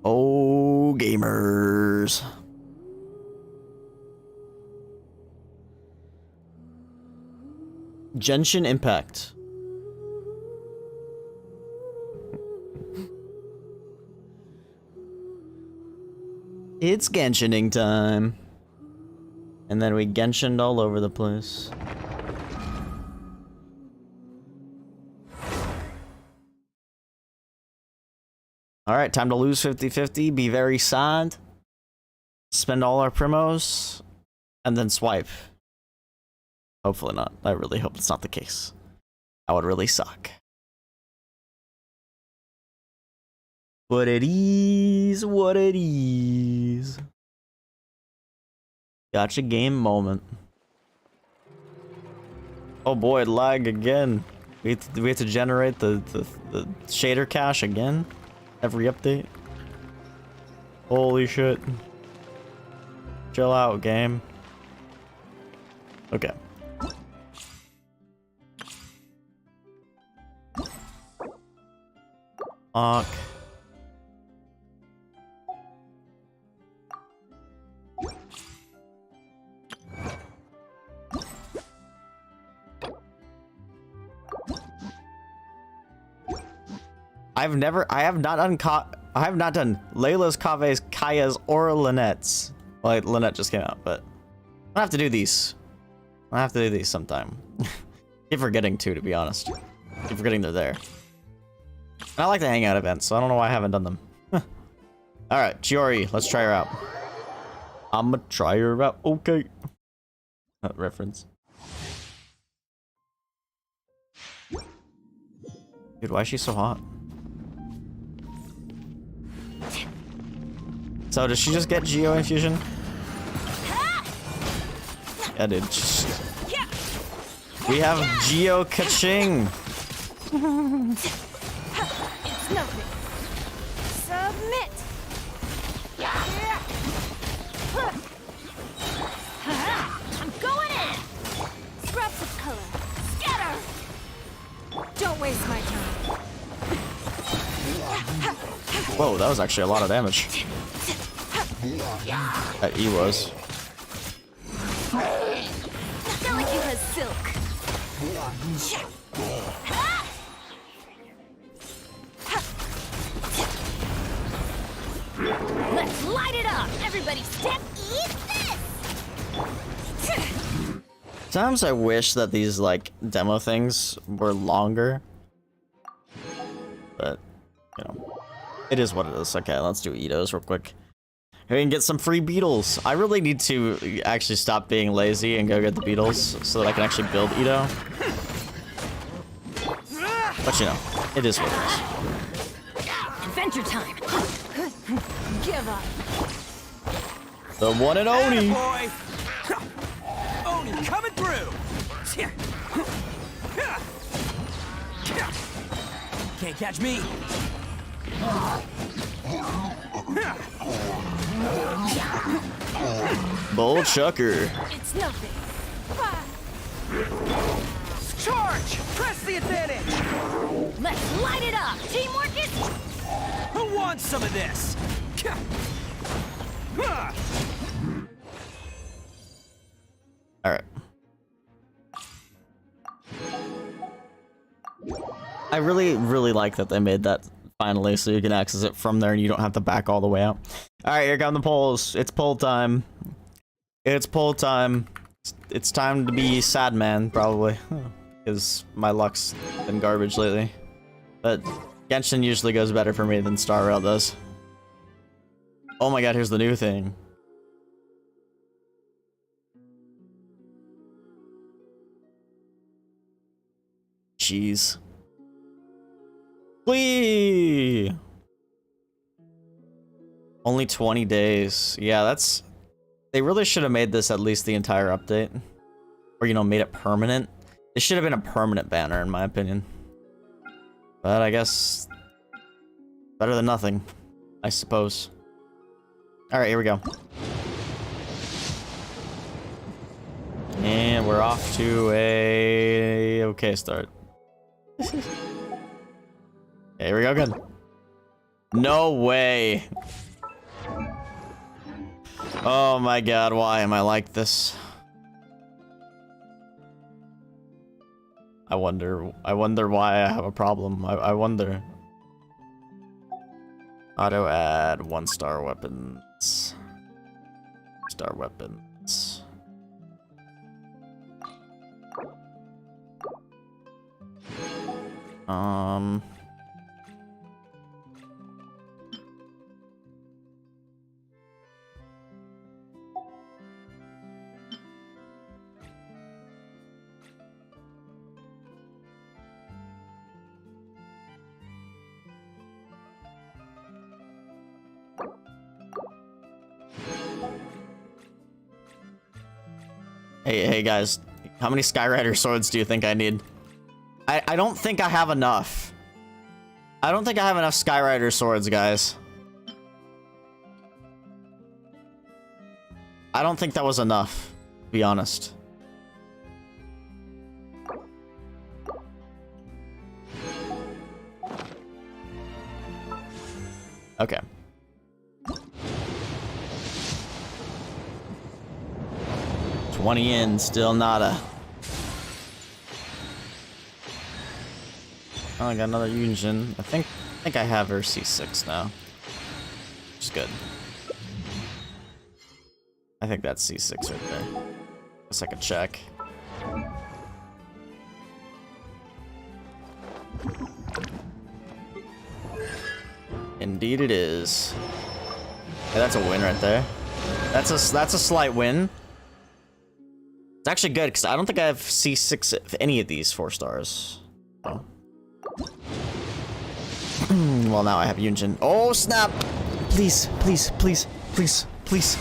Oh, gamers. Genshin Impact. It's Genshining time. And then we Genshined all over the place. Alright, time to lose 50-50, be very sad. Spend all our primos, and then swipe. Hopefully not. I really hope it's not the case. That would really suck. What it is, what it is. Gotcha game moment. Oh boy, lag again. We have to generate the shader cache again? Every update? Holy shit. Chill out, game. Okay. Fuck. I have not done Layla's, Kave's, Kaya's, or Lynette's. Well, Lynette just came out, but I have to do these. I have to do these sometime. Keep forgetting to be honest. Keep forgetting they're there. And I like the hangout events, so I don't know why I haven't done them. Alright, Chiori, let's try her out. I'ma try her out, okay. Reference. Dude, why is she so hot? So does she just get Geo infusion? Yeah, dude. We have Geo Kaching. It's nothing. Submit. I'm going in. Scraps of color. Scatter. Don't waste my time. Whoa, that was actually a lot of damage. That E was. Delicate as silk. Let's light it up! Everybody step, eat this! Sometimes I wish that these, like, demo things were longer. But, you know, it is what it is. Okay, let's do Itos real quick. We can get some free beetles. I really need to actually stop being lazy and go get the beetles so that I can actually build Ito. But, you know, it is what it is. Adventure time! Give up! The one and Oni! Boy. Oni coming through! Can't catch me! Bull Chucker. It's nothing. Charge! Press the advantage! Let's light it up! Teamwork is... Who wants some of this? Alright. I really like that they made that finally so you can access it from there and you don't have to back all the way out. Alright, here come the polls. It's poll time. It's poll time. It's time to be sad man, probably. Because my luck's been garbage lately. But Genshin usually goes better for me than Star Rail does. Oh my god, here's the new thing. Jeez. Whee! Only 20 days. Yeah, that's... They really should have made this at least the entire update. Or, you know, made it permanent. It should have been a permanent banner, in my opinion. But I guess... better than nothing, I suppose. Alright, here we go. And we're off to a... okay start. Okay, here we go again. No way. Oh my god, why am I like this? I wonder why I have a problem. I wonder. Auto add 1-star weapons. Star weapons. Hey guys, how many Skyrider swords do you think I need? I don't think I have enough. I don't think I have enough Skyrider swords, guys. I don't think that was enough, to be honest. Okay. $20 in, still nada. Oh, I got another Yunjin. I think I have her C6 now. Which is good. I think that's C6 right there. Guess I could check. Indeed it is. Yeah, that's a win right there. That's a slight win. It's actually good, because I don't think I have C6 of any of these 4 stars. Oh. Well, now I have Yunjin. Oh, snap! Please, please, please, please, please.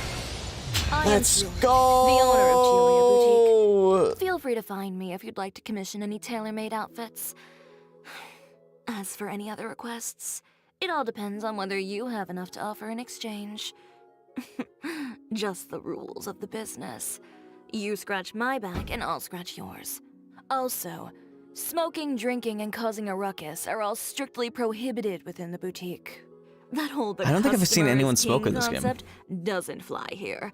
Let's go! The owner of Chiori Boutique. Feel free to find me if you'd like to commission any tailor-made outfits. As for any other requests, it all depends on whether you have enough to offer in exchange. Just the rules of the business. You scratch my back and I'll scratch yours. Also, smoking, drinking, and causing a ruckus are all strictly prohibited within the boutique. That whole I don't think I've seen anyone smoke in this game. Doesn't fly here.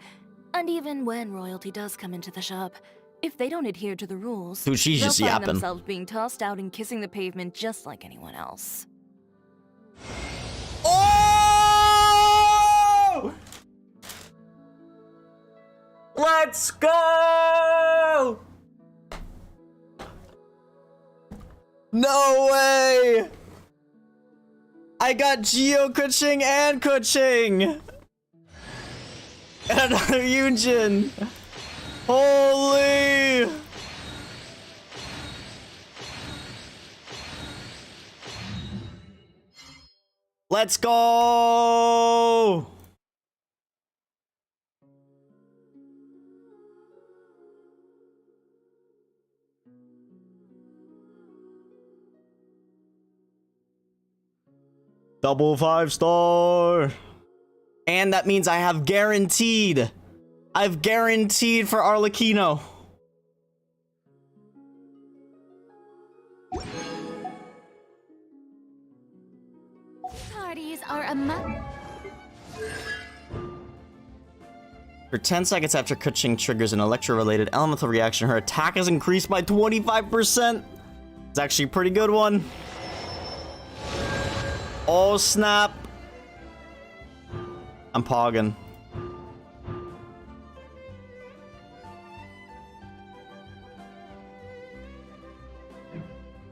And even when royalty does come into the shop, if they don't adhere to the rules, dude, she's just they'll find yapping. themselves being tossed out and kissing the pavement just like anyone else. Oh! Let's go! No way! I got Geo Kuching and Kuching! And another Yunjin! Holy! Let's go! Double 5-star. And that means I have guaranteed. I've guaranteed for Arlecchino. Parties are a must. For 10 seconds after Kuching triggers an electro-related elemental reaction, her attack is increased by 25%. It's actually a pretty good one. Oh, snap. I'm pogging.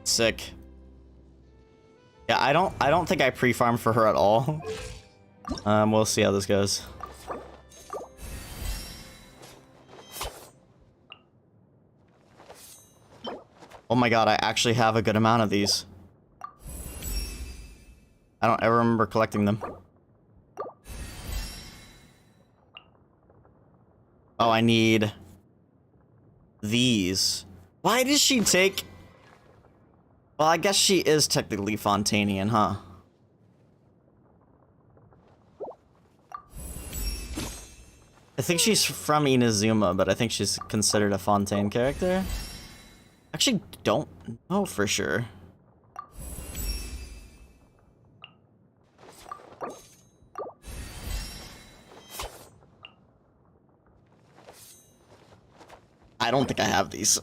Sick. Yeah, I don't think I pre-farmed for her at all. We'll see how this goes. Oh my god, I actually have a good amount of these. I don't ever remember collecting them. Oh, I need these. Why does she take... Well, I guess she is technically Fontanian, huh? I think she's from Inazuma, but I think she's considered a Fontaine character. Actually, don't know for sure. I don't think I have these.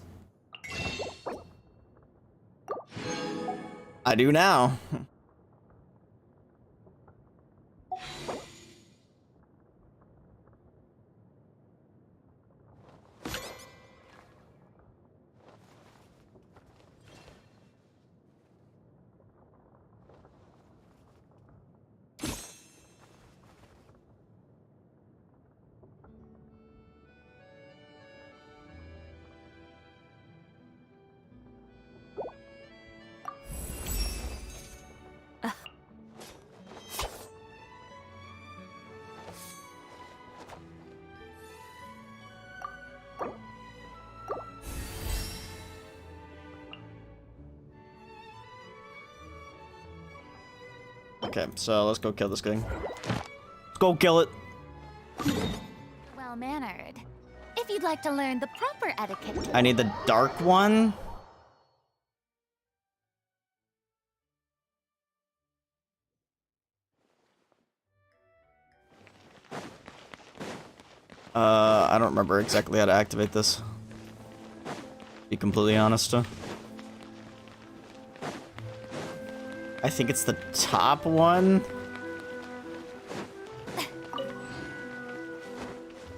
I do now. Okay, so let's go kill this thing. Let's go kill it. Well-mannered. If you'd like to learn the proper etiquette... I need the dark one. I don't remember exactly how to activate this. To be completely honest. I think it's the top one.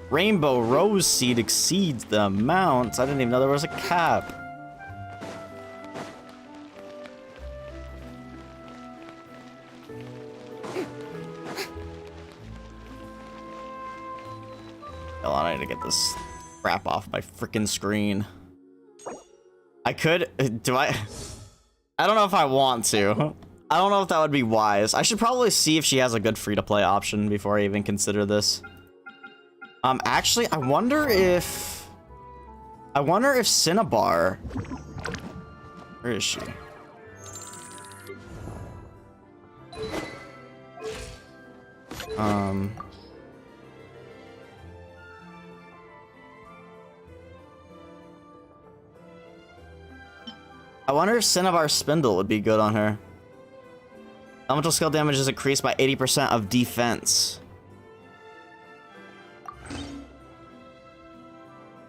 Rainbow Rose Seed exceeds the amount. I didn't even know there was a cap. Hold on, I need to get this crap off my freaking screen. I could... Do I... I don't know if I want to. I don't know if that would be wise. I should probably see if she has a good free-to-play option before I even consider this. Actually, I wonder if Cinnabar... Where is she? I wonder if Cinnabar Spindle would be good on her. Elemental skill damage is increased by 80% of defense.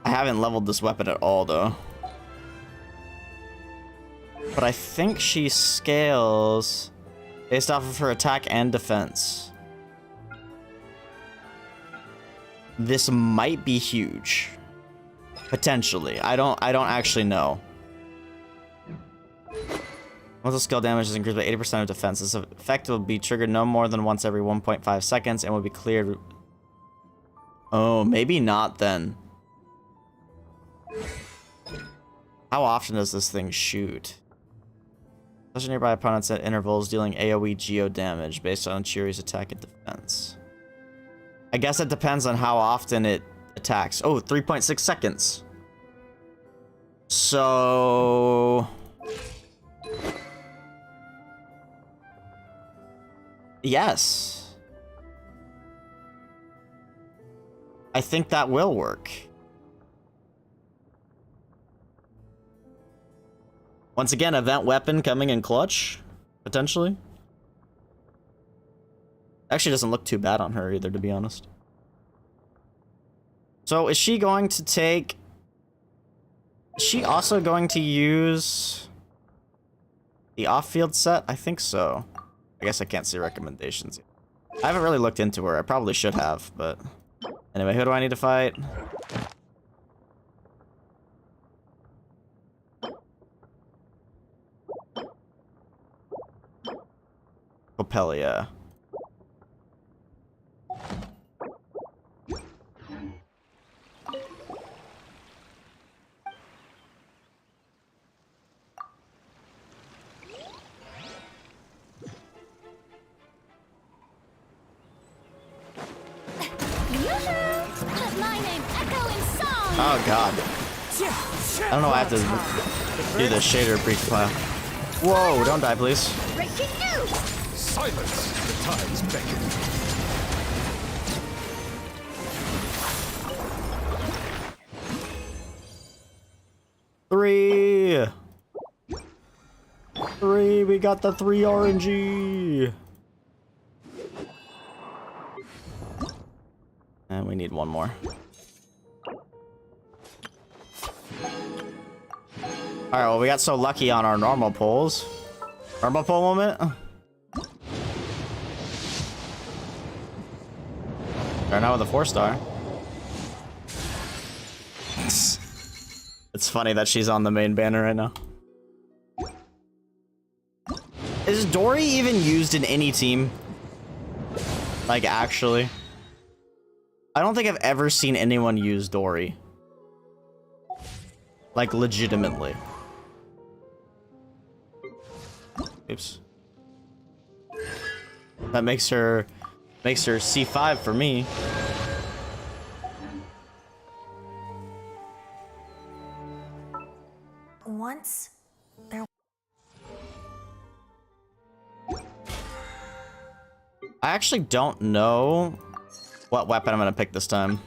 I haven't leveled this weapon at all, though. But I think she scales based off of her attack and defense. This might be huge. Potentially. I don't actually know. Elemental skill damage is increased by 80% of defense. This effect will be triggered no more than once every 1.5 seconds and will be cleared. Oh, maybe not then. How often does this thing shoot? Touching nearby opponents at intervals, dealing AoE geo damage based on Chiori's attack and defense. I guess it depends on how often it attacks. Oh, 3.6 seconds. So... Yes. I think that will work. Once again, event weapon coming in clutch, potentially. Actually doesn't look too bad on her either, to be honest. So is she going to take... Is she also going to use the off-field set? I think so. I guess I can't see recommendations. I haven't really looked into her. I probably should have, but... Anyway, who do I need to fight? Copelia. Oh god. I don't know why I have to do the shader breach file. Whoa, don't die, please. Breaking news! Silence! The tides beckon. Three, we got the 3 RNG. And we need one more. Alright, well, we got so lucky on our normal pulls. Normal pull moment. Right now with a 4-star. It's funny that she's on the main banner right now. Is Dory even used in any team? Like, actually? I don't think I've ever seen anyone use Dory. Like, legitimately. Oops. That makes her C5 for me. Once there. I actually don't know what weapon I'm gonna pick this time.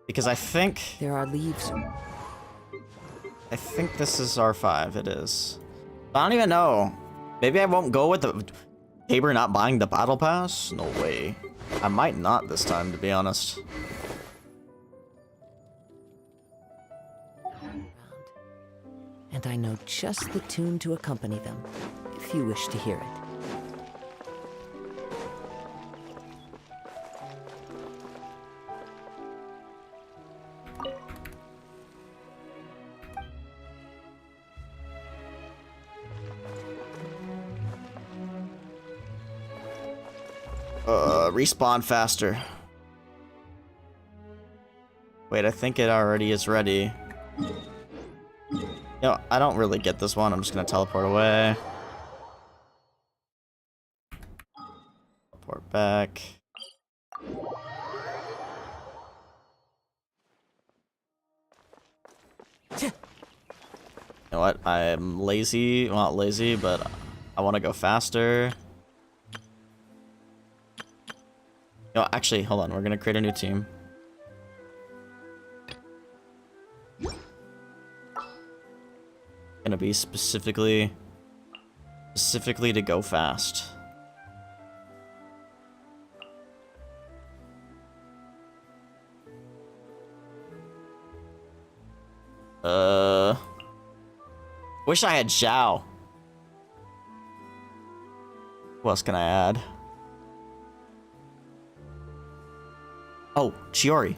Because I think There are leaves. this is R5, it is. I don't even know. Maybe I won't go with the Tabor not buying the battle pass? No way. I might not this time, to be honest. And I know just the tune to accompany them, if you wish to hear it. Respawn faster. Wait, I think it already is ready. You know, I don't really get this one. I'm just gonna teleport away. Teleport back. You know what? I'm lazy. Well, not lazy, but I want to go faster. No, actually, hold on. We're gonna create a new team. Gonna be specifically to go fast. Wish I had Zhao. Who else can I add? Oh, Chiori.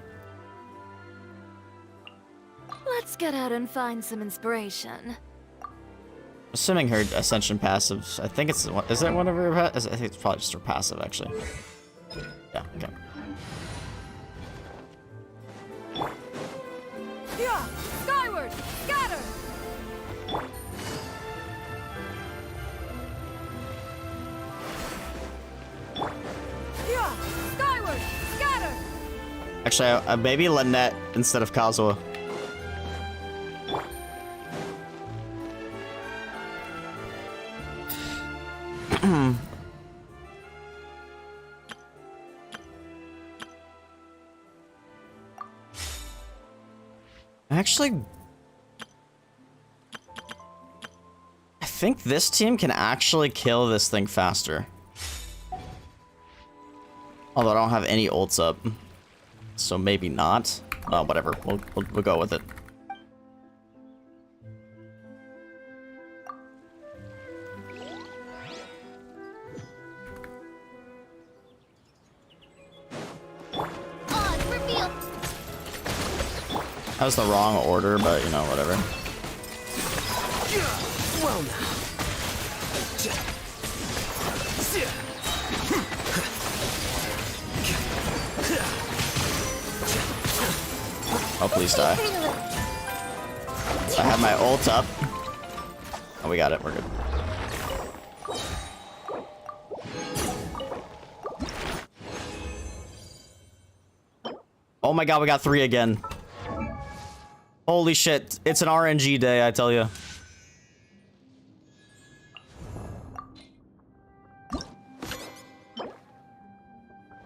Let's get out and find some inspiration. Assuming her Ascension passive, I think it's, is it one of her, I think it's probably just her passive, actually. Yeah, okay. Yeah, skyward, scatter! Yeah, skyward, scatter! Actually, maybe Lynette instead of Kazuha. Actually, I think this team can actually kill this thing faster. Although I don't have any ults up, so maybe not. Whatever, we'll go with it. That was the wrong order, but you know, whatever. Well now. Oh, please die. I have my ult up. Oh, we got it. We're good. Oh my god, we got 3 again. Holy shit, it's an RNG day, I tell you.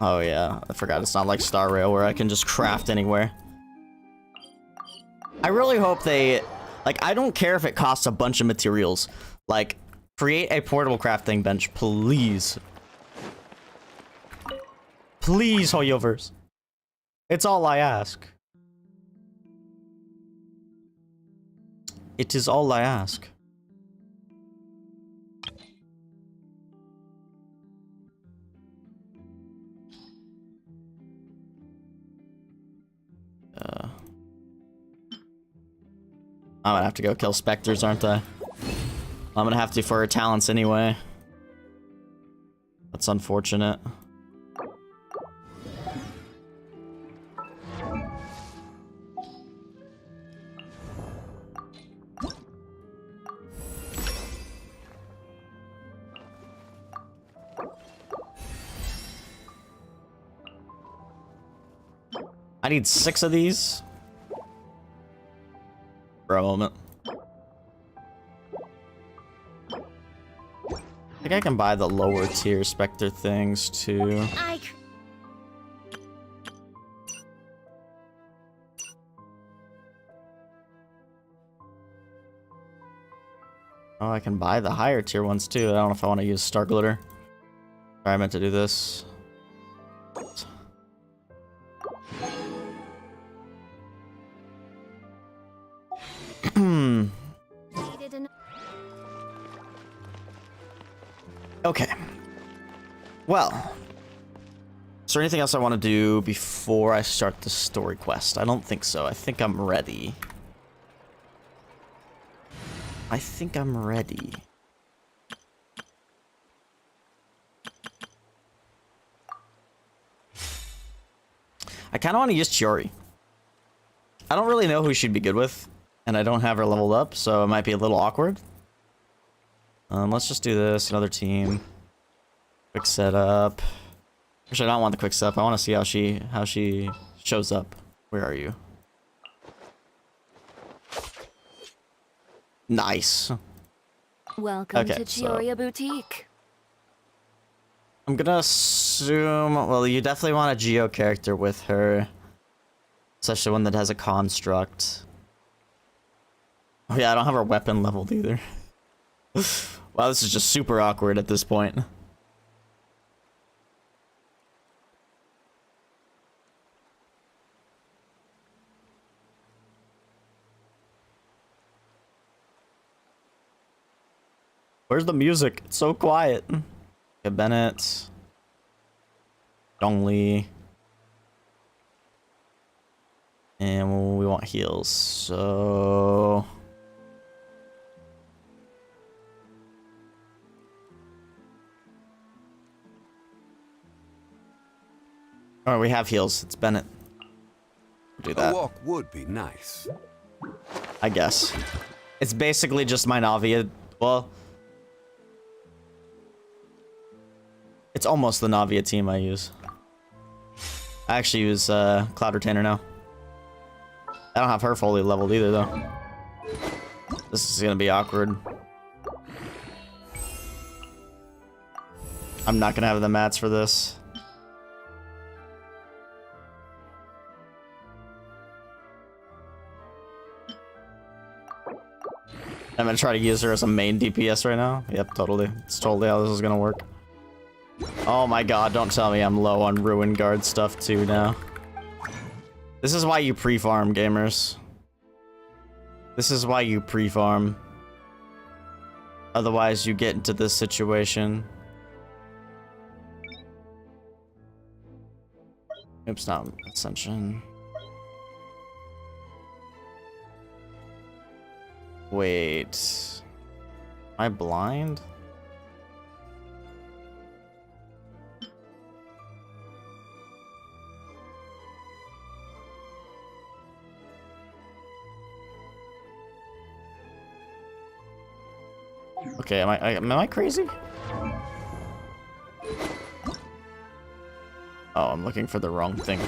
Oh yeah, I forgot it's not like Star Rail where I can just craft anywhere. I really hope they, like, I don't care if it costs a bunch of materials. Like, create a portable crafting bench, please. Please, Hoyoverse. It's all I ask. It is all I ask. I'm gonna have to go kill specters, aren't I? I'm gonna have to for her talents anyway. That's unfortunate. I need 6 of these. For a moment. I think I can buy the lower tier Spectre things too. Oh, I can buy the higher tier ones too. I don't know if I want to use Star Glitter. Sorry, I meant to do this. Okay. Well. Is there anything else I want to do before I start the story quest? I don't think so. I think I'm ready. I think I'm ready. I kind of want to use Chiori. I don't really know who she'd be good with, and I don't have her leveled up, so it might be a little awkward. Let's just do this. Another team. Quick setup. Actually, I don't want the quick setup. I want to see how she shows up. Where are you? Nice. Welcome Okay, to Chiori Boutique. I'm gonna assume. Well, you definitely want a Geo character with her, especially one that has a construct. Oh yeah, I don't have her weapon leveled either. Wow, this is just super awkward at this point. Where's the music? It's so quiet. Okay, Bennett. Dongli. And we want heals, so... Alright, we have heals. It's Bennett. We'll do that. A walk would be nice. I guess. It's basically just my Navia. Well... It's almost the Navia team I use. I actually use Cloud Retainer now. I don't have her fully leveled either, though. This is gonna be awkward. I'm not gonna have the mats for this. I'm gonna try to use her as a main DPS right now. Yep, totally. It's totally how this is gonna work. Oh my god, don't tell me I'm low on Ruin Guard stuff too now. This is why you pre-farm, gamers. This is why you pre-farm. Otherwise, you get into this situation. Oops, not Ascension. Wait. Am I blind? Okay, am I crazy? Oh, I'm looking for the wrong thing.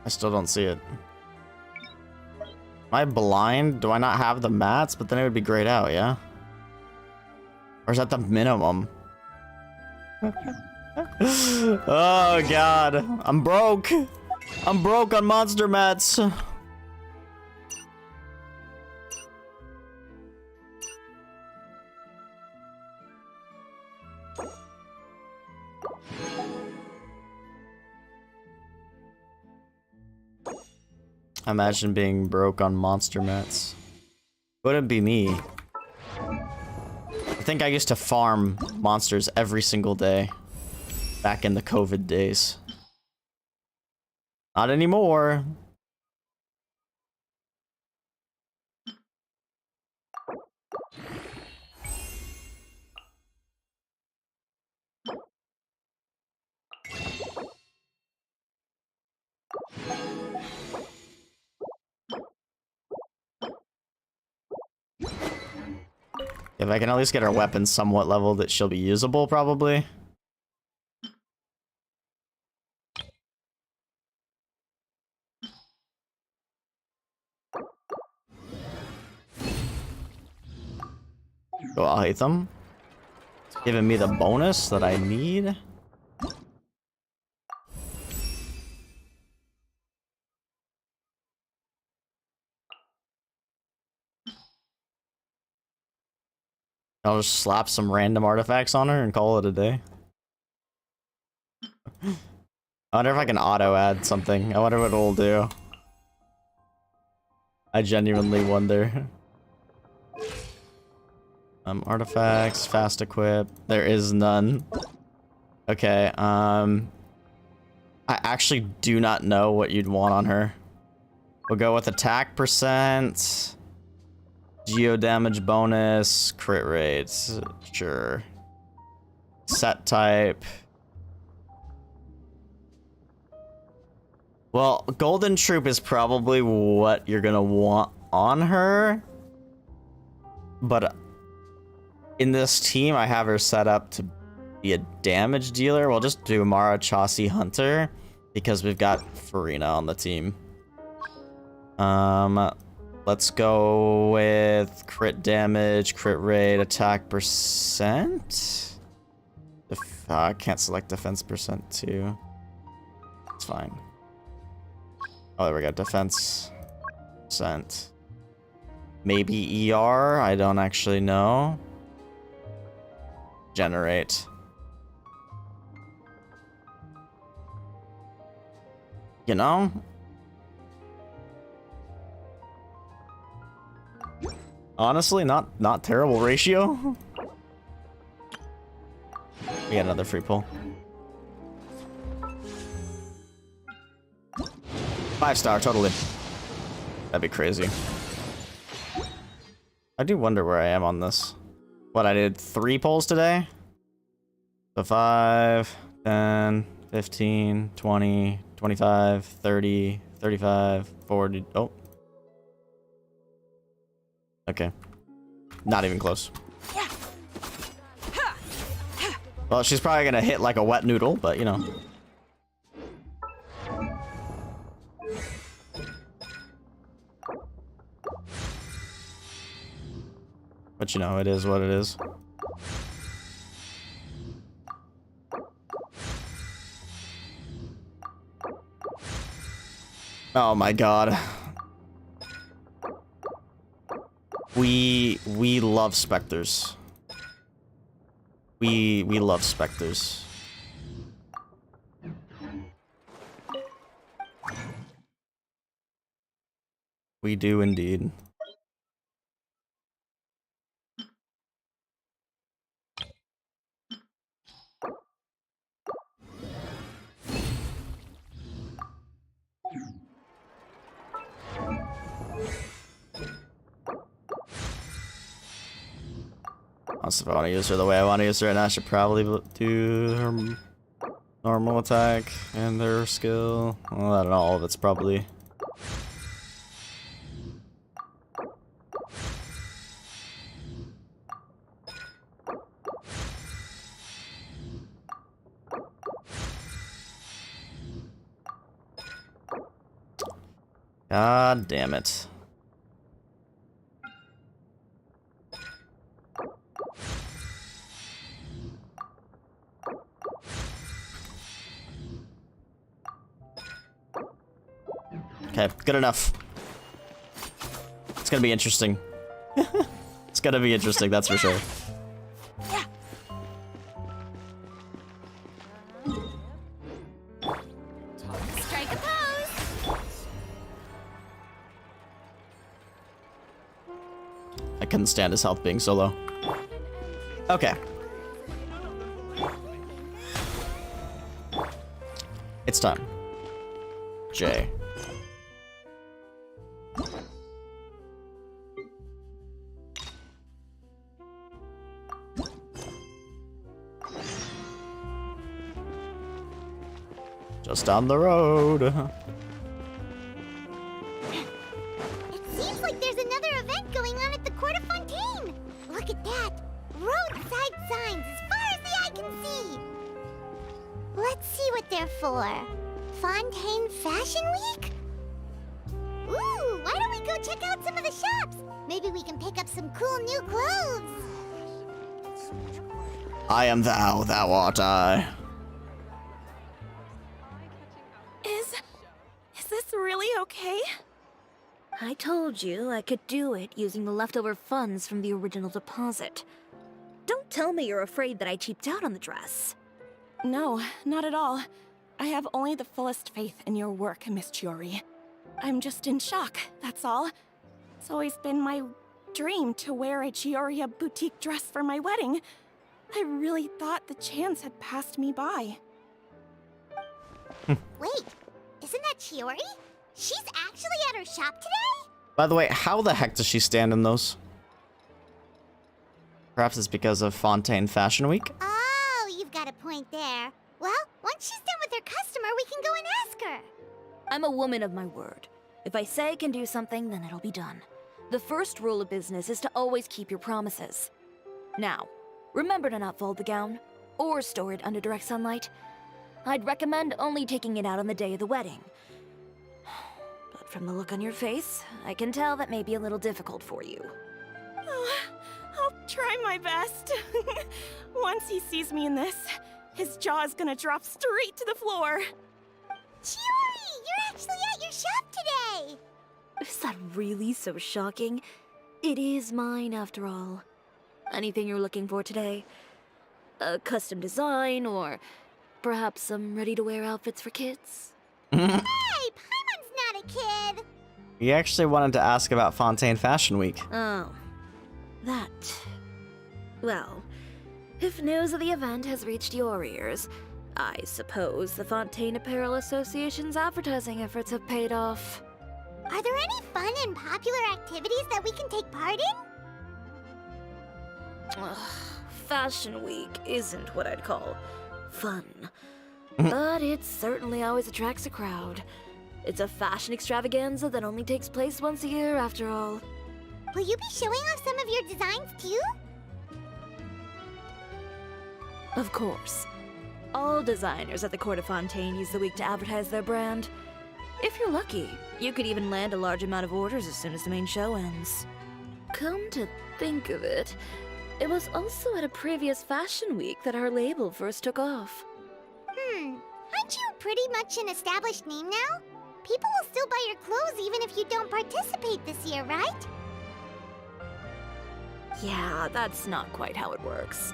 I still don't see it. Am I blind? Do I not have the mats? But then it would be grayed out, yeah? Or is that the minimum? Oh god, I'm broke. I'm broke on monster mats. Imagine being broke on monster mats. Wouldn't be me. I think I used to farm monsters every single day back in the COVID days. Not anymore. If I can at least get her weapons somewhat leveled, that she'll be usable, probably. Go, I'll hate them. Giving me the bonus that I need. I'll just slap some random artifacts on her and call it a day. I wonder if I can auto add something. I wonder what it'll do. I genuinely wonder. Artifacts, fast equip. There is none. Okay, I actually do not know what you'd want on her. We'll go with attack percent. Geo damage bonus, crit rates, sure. Set type. Well, Golden Troop is probably what you're gonna want on her. But in this team, I have her set up to be a damage dealer. We'll just do Mara Chaucy Hunter because we've got Farina on the team. Let's go with crit damage, crit rate, attack percent. I can't select defense percent too. It's fine. Oh, there we go. Defense percent. Maybe ER. I don't actually know. Generate. You know? Honestly, not terrible ratio. We got another free pull. 5-star, totally. That'd be crazy. I do wonder where I am on this. What, I did 3 pulls today? So 5, 10, 15, 20, 25, 30, 35, 40. Oh. Okay. Not even close. Well, she's probably gonna hit like a wet noodle, but you know. But you know, it is what it is. Oh my god. We love specters. We love specters. We do indeed. Honestly, if I want to use her the way I want to use her, and I should probably do her normal attack and their skill. Well, I don't know, all of it's probably. God damn it. Okay, good enough. It's gonna be interesting. It's gonna be interesting, that's for sure. Strike a pose. couldn't stand his health being so low. Okay. It's time. J. Just down the road. It seems like there's another event going on at the Court of Fontaine. Look at that. Roadside signs as far as the eye can see. Let's see what they're for. Fontaine Fashion Week? Ooh, why don't we go check out some of the shops? Maybe we can pick up some cool new clothes. I am thou, thou art I. Is this really okay? I told you I could do it using the leftover funds from the original deposit. Don't tell me you're afraid that I cheaped out on the dress. No, not at all. I have only the fullest faith in your work, Miss Chiori. I'm just in shock, that's all. It's always been my dream to wear a Chioria boutique dress for my wedding. I really thought the chance had passed me by. Wait, isn't that Chiori? She's actually at her shop today? By the way, how the heck does she stand in those? Perhaps it's because of Fontaine Fashion Week? Oh, you've got a point there. Well, once she's done with her customer, we can go and ask her. I'm a woman of my word. If I say I can do something, then it'll be done. The first rule of business is to always keep your promises. Now, remember to not fold the gown, or store it under direct sunlight. I'd recommend only taking it out on the day of the wedding. But from the look on your face, I can tell that may be a little difficult for you. Oh, I'll try my best. Once he sees me in this, his jaw is gonna drop straight to the floor. Chiori, you're actually at your shop today! Is that really so shocking? It is mine, after all. Anything you're looking for today? A custom design, or perhaps some ready-to-wear outfits for kids? Hey, Paimon's not a kid! He actually wanted to ask about Fontaine Fashion Week. Oh, that. Well, if news of the event has reached your ears, I suppose the Fontaine Apparel Association's advertising efforts have paid off. Are there any fun and popular activities that we can take part in? Ugh, Fashion Week isn't what I'd call fun. But it certainly always attracts a crowd. It's a fashion extravaganza that only takes place once a year, after all. Will you be showing off some of your designs too? Of course. All designers at the Court of Fontaine use the week to advertise their brand. If you're lucky, you could even land a large amount of orders as soon as the main show ends. Come to think of it, it was also at a previous fashion week that our label first took off. Aren't you pretty much an established name now? People will still buy your clothes even if you don't participate this year, right? Yeah, that's not quite how it works.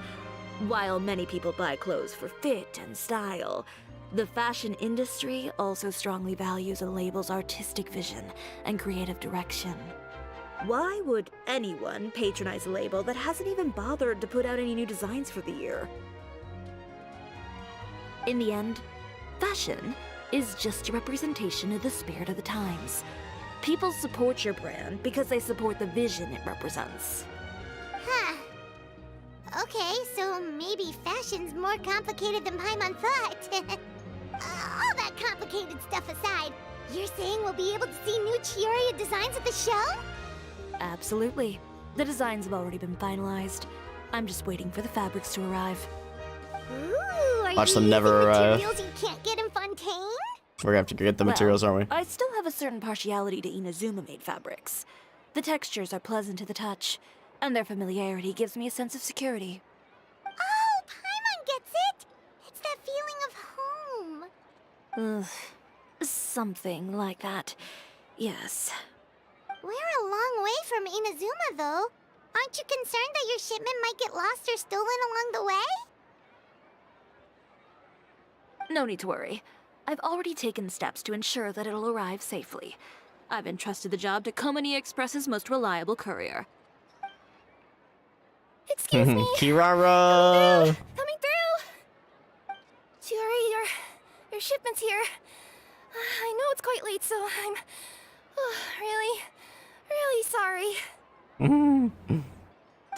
While many people buy clothes for fit and style, the fashion industry also strongly values a label's artistic vision and creative direction. Why would anyone patronize a label that hasn't even bothered to put out any new designs for the year? In the end, fashion is just a representation of the spirit of the times. People support your brand because they support the vision it represents. Huh. Okay, so maybe fashion's more complicated than Paimon thought. All that complicated stuff aside, you're saying we'll be able to see new Chioria designs at the show? Absolutely. The designs have already been finalized. I'm just waiting for the fabrics to arrive. Ooh, are Watch you them using never arrive. materials you can't get in Fontaine? We're gonna have to get the materials, aren't we? I still have a certain partiality to Inazuma-made fabrics. The textures are pleasant to the touch, and their familiarity gives me a sense of security. Oh, Paimon gets it! It's that feeling of home. Ugh, something like that. Yes. We're a long way from Inazuma, though. Aren't you concerned that your shipment might get lost or stolen along the way? No need to worry. I've already taken steps to ensure that it'll arrive safely. I've entrusted the job to Komani Express's most reliable courier. Excuse me. Kirara! Coming through. Chiori, your shipment's here. I know it's quite late, so I'm really, really sorry.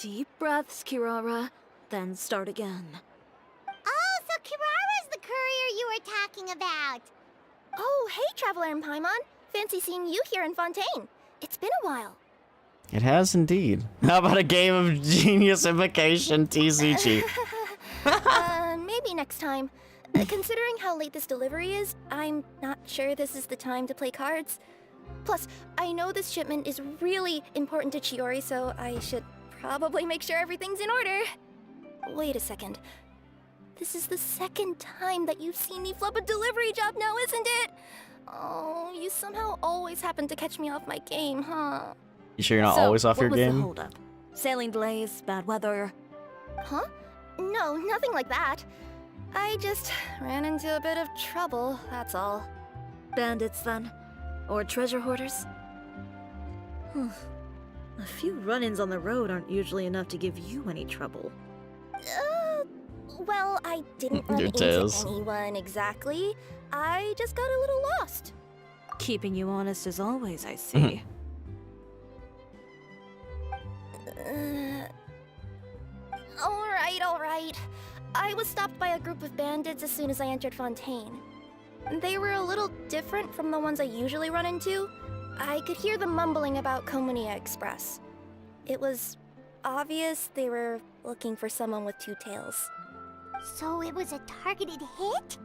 Deep breaths, Kirara, then start again. Oh, so Kirara's the courier you were talking about. Oh, hey, Traveler and Paimon. Fancy seeing you here in Fontaine. It's been a while. It has indeed. How about a game of genius invocation, TCG? Maybe next time. Considering how late this delivery is, I'm not sure this is the time to play cards. Plus, I know this shipment is really important to Chiori, so I should probably make sure everything's in order. Wait a second. This is the second time that you've seen me flub a delivery job now, isn't it? Oh, you somehow always happen to catch me off my game, huh? You sure you're not always off your what was game? the holdup? Sailing delays, bad weather. Huh? No, nothing like that. I just ran into a bit of trouble, that's all. Bandits, then? Or treasure hoarders? A few run-ins on the road aren't usually enough to give you any trouble. Well, I didn't run Your into tails. anyone exactly. I just got a little lost. Keeping you honest as always, I see. All right. I was stopped by a group of bandits as soon as I entered Fontaine. They were a little different from the ones I usually run into. I could hear them mumbling about Komunia Express. It was obvious they were looking for someone with two tails. So it was a targeted hit?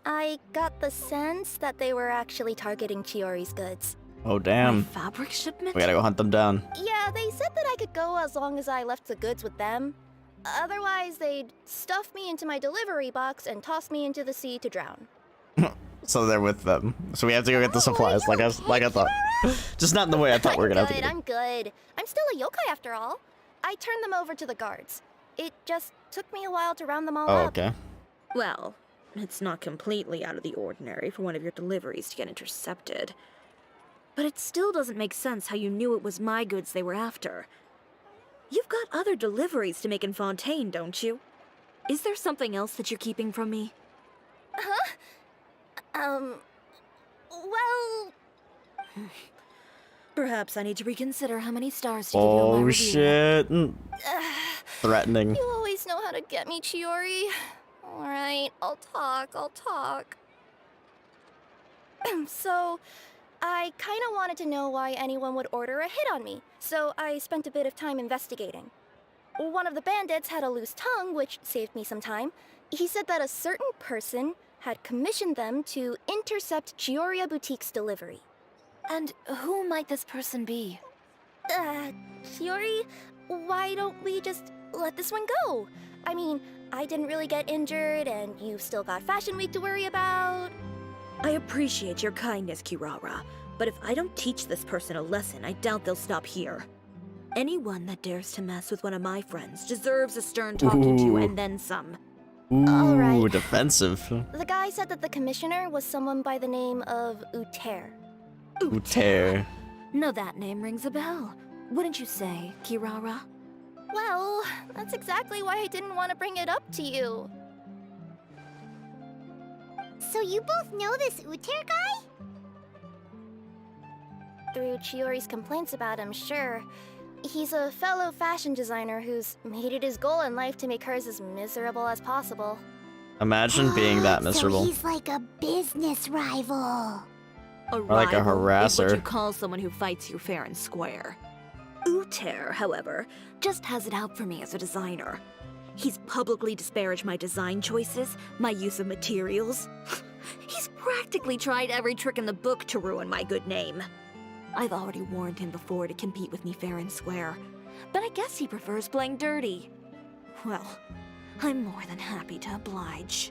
I got the sense that they were actually targeting Chiori's goods. Oh, damn. My fabric shipment? We gotta go hunt them down. Yeah, they said that I could go as long as I left the goods with them. Otherwise, they'd stuff me into my delivery box and toss me into the sea to drown. So they're with them. So we have to go get the supplies, like I thought. Just not in the way I thought we were gonna have to get it. I'm good. I'm still a yokai after all. I turned them over to the guards. It just took me a while to round them all Oh, up. okay. Well, it's not completely out of the ordinary for one of your deliveries to get intercepted. But it still doesn't make sense how you knew it was my goods they were after. You've got other deliveries to make in Fontaine, don't you? Is there something else that you're keeping from me? Well... Perhaps I need to reconsider how many stars to give you on my Oh, review. shit. Threatening. You always know how to get me, Chiori. Alright, I'll talk. So, I kinda wanted to know why anyone would order a hit on me, so I spent a bit of time investigating. One of the bandits had a loose tongue, which saved me some time. He said that a certain person had commissioned them to intercept Chioria Boutique's delivery. And who might this person be? Chiori, why don't we just let this one go? I mean, I didn't really get injured, and you've still got Fashion Week to worry about. I appreciate your kindness, Kirara, but if I don't teach this person a lesson, I doubt they'll stop here. Anyone that dares to mess with one of my friends deserves a stern talking to and then some. Ooh, Alright. defensive. The guy said that the commissioner was someone by the name of Uter. Uter. No, that name rings a bell. Wouldn't you say, Kirara? Well, that's exactly why I didn't want to bring it up to you. So you both know this Uter guy? Through Chiori's complaints about him, sure. He's a fellow fashion designer who's made it his goal in life to make hers as miserable as possible. Imagine being that So miserable. he's like a business rival. A like a rival is what harasser. you call someone who fights you fair and square. Uter, however, just has it out for me as a designer. He's publicly disparaged my design choices, my use of materials. He's practically tried every trick in the book to ruin my good name. I've already warned him before to compete with me fair and square, but I guess he prefers playing dirty. Well, I'm more than happy to oblige.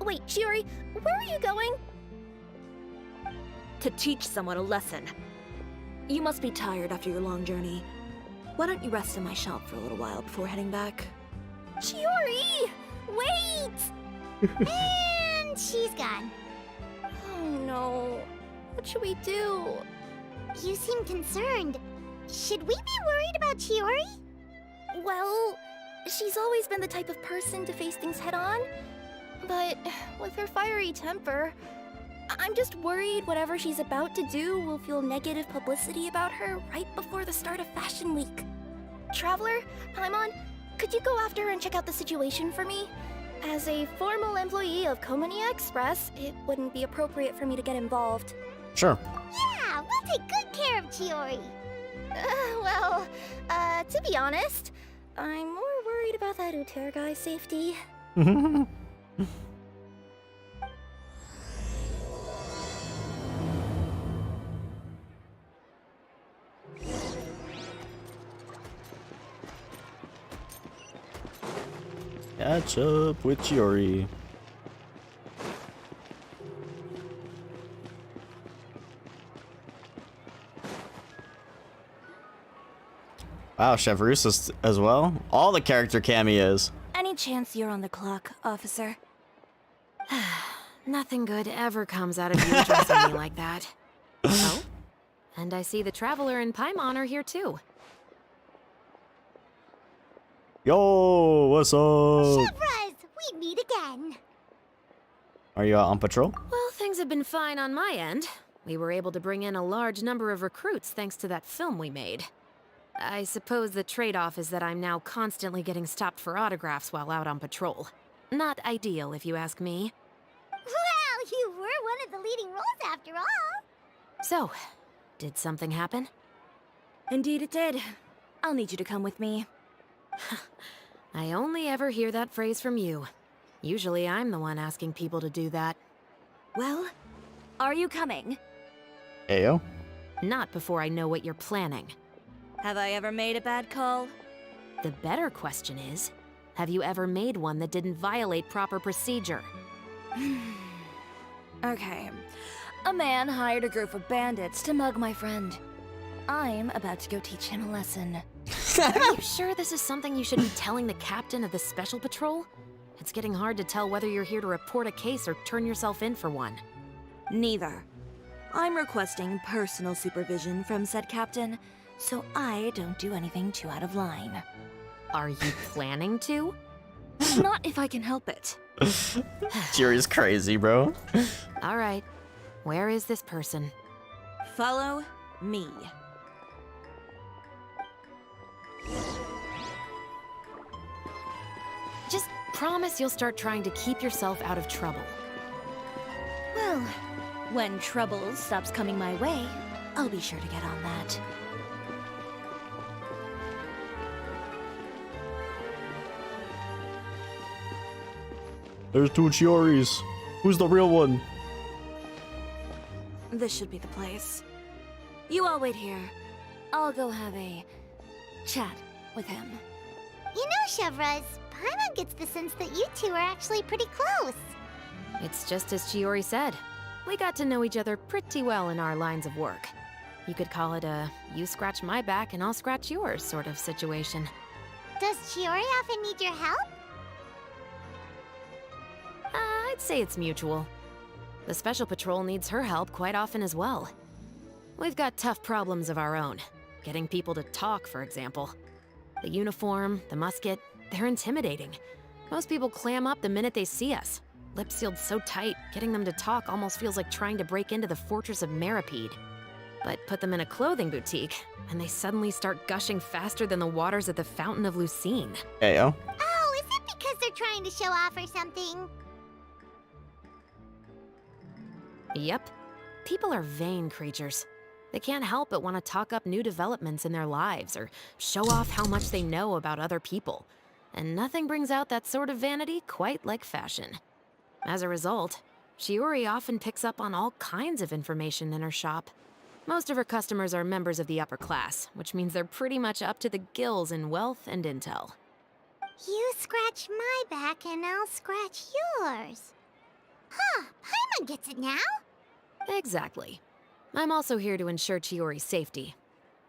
Wait, Chiori, where are you going? To teach someone a lesson. You must be tired after your long journey. Why don't you rest in my shop for a little while before heading back? Chiori! Wait! And she's gone. Oh no. What should we do? You seem concerned. Should we be worried about Chiori? Well, she's always been the type of person to face things head on. But with her fiery temper, I'm just worried whatever she's about to do will feel negative publicity about her right before the start of Fashion Week. Traveler, Paimon, could you go after her and check out the situation for me? As a formal employee of Komonia Express, it wouldn't be appropriate for me to get involved. Sure. Yeah, we'll take good care of Chiori. To be honest, I'm more worried about that Uter guy's safety. Catch up with Chiori. Wow, Chevrouse as well. All the character cameos. Any chance you're on the clock, officer? Nothing good ever comes out of you addressing me like that. Oh? And I see the Traveler and Paimon are here too. Yo, what's up? Chevraz, we meet again. Are you out on patrol? Well, things have been fine on my end. We were able to bring in a large number of recruits thanks to that film we made. I suppose the trade-off is that I'm now constantly getting stopped for autographs while out on patrol. Not ideal, if you ask me. Well, you were one of the leading roles after all. So, did something happen? Indeed it did. I'll need you to come with me. I only ever hear that phrase from you. Usually I'm the one asking people to do that. Well, are you coming? Ayo. Not before I know what you're planning. Have I ever made a bad call? The better question is, have you ever made one that didn't violate proper procedure? Okay. A man hired a group of bandits to mug my friend. I'm about to go teach him a lesson. Are you sure this is something you should be telling the captain of the special patrol? It's getting hard to tell whether you're here to report a case or turn yourself in for one. Neither. I'm requesting personal supervision from said captain, so I don't do anything too out of line. Are you planning to? Not if I can help it. Chiori's crazy, bro. All right. Where is this person? Follow me. Just promise you'll start trying to keep yourself out of trouble. Well, when trouble stops coming my way, I'll be sure to get on that. There's two Chioris. Who's the real one? This should be the place. You all wait here. I'll go have a chat with him. You know, Chevraz, Paimon gets the sense that you two are actually pretty close. It's just as Chiori said. We got to know each other pretty well in our lines of work. You could call it a you scratch my back and I'll scratch yours sort of situation. Does Chiori often need your help? I'd say it's mutual. The Special Patrol needs her help quite often as well. We've got tough problems of our own. Getting people to talk, for example. The uniform, the musket, they're intimidating. Most people clam up the minute they see us. Lips sealed so tight, getting them to talk almost feels like trying to break into the fortress of Meripede. But put them in a clothing boutique, and they suddenly start gushing faster than the waters at the Fountain of Lucine. Ayo. Oh, is it because they're trying to show off or something? Yep. People are vain creatures. They can't help but want to talk up new developments in their lives or show off how much they know about other people. And nothing brings out that sort of vanity quite like fashion. As a result, Chiori often picks up on all kinds of information in her shop. Most of her customers are members of the upper class, which means they're pretty much up to the gills in wealth and intel. You scratch my back and I'll scratch yours. Huh, Paimon gets it now? Exactly. I'm also here to ensure Chiori's safety.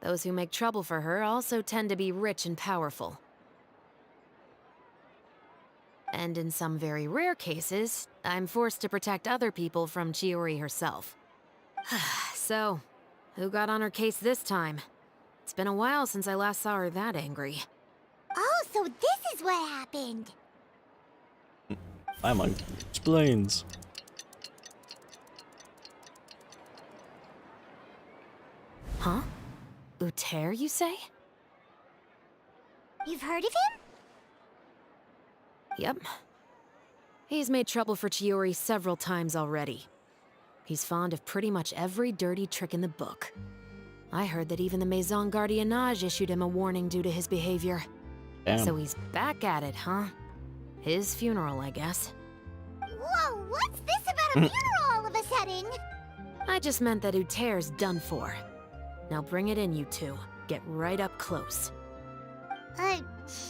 Those who make trouble for her also tend to be rich and powerful. And in some very rare cases, I'm forced to protect other people from Chiori herself. So, who got on her case this time? It's been a while since I last saw her that angry. Oh, so this is what happened. My mind explains. Huh? Uter, you say? You've heard of him? Yep. He's made trouble for Chiori several times already. He's fond of pretty much every dirty trick in the book. I heard that even the Maison Gardiennage issued him a warning due to his behavior. Damn. So he's back at it, huh? His funeral, I guess. Whoa, what's this about a funeral all of a sudden? I just meant that Uter's done for. Now bring it in, you two. Get right up close.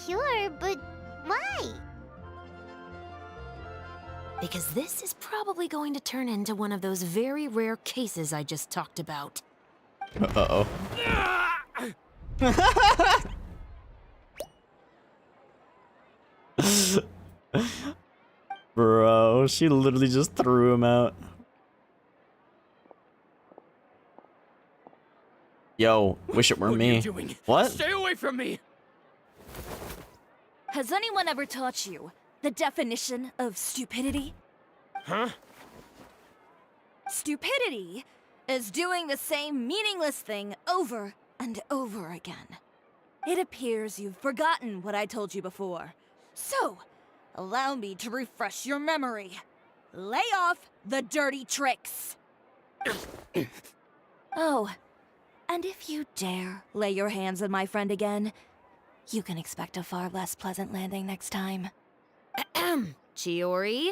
Sure, but why? Because this is probably going to turn into one of those very rare cases I just talked about. Uh-oh. Bro, she literally just threw him out. Yo, wish it were What are me. you doing? What? Stay away from me! Has anyone ever taught you the definition of stupidity? Huh? Stupidity is doing the same meaningless thing over and over again. It appears you've forgotten what I told you before. So, allow me to refresh your memory. Lay off the dirty tricks. Oh, and if you dare lay your hands on my friend again, you can expect a far less pleasant landing next time. Ahem. Chiori?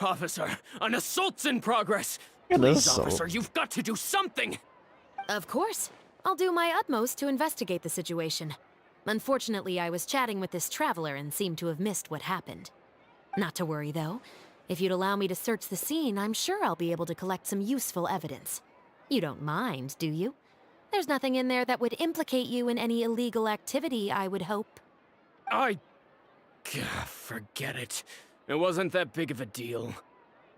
Officer, an assault's in progress! An Please, assault. officer, you've got to do something! Of course. I'll do my utmost to investigate the situation. Unfortunately, I was chatting with this traveler and seemed to have missed what happened. Not to worry, though. If you'd allow me to search the scene, I'm sure I'll be able to collect some useful evidence. You don't mind, do you? There's nothing in there that would implicate you in any illegal activity, I would hope. Forget it. It wasn't that big of a deal.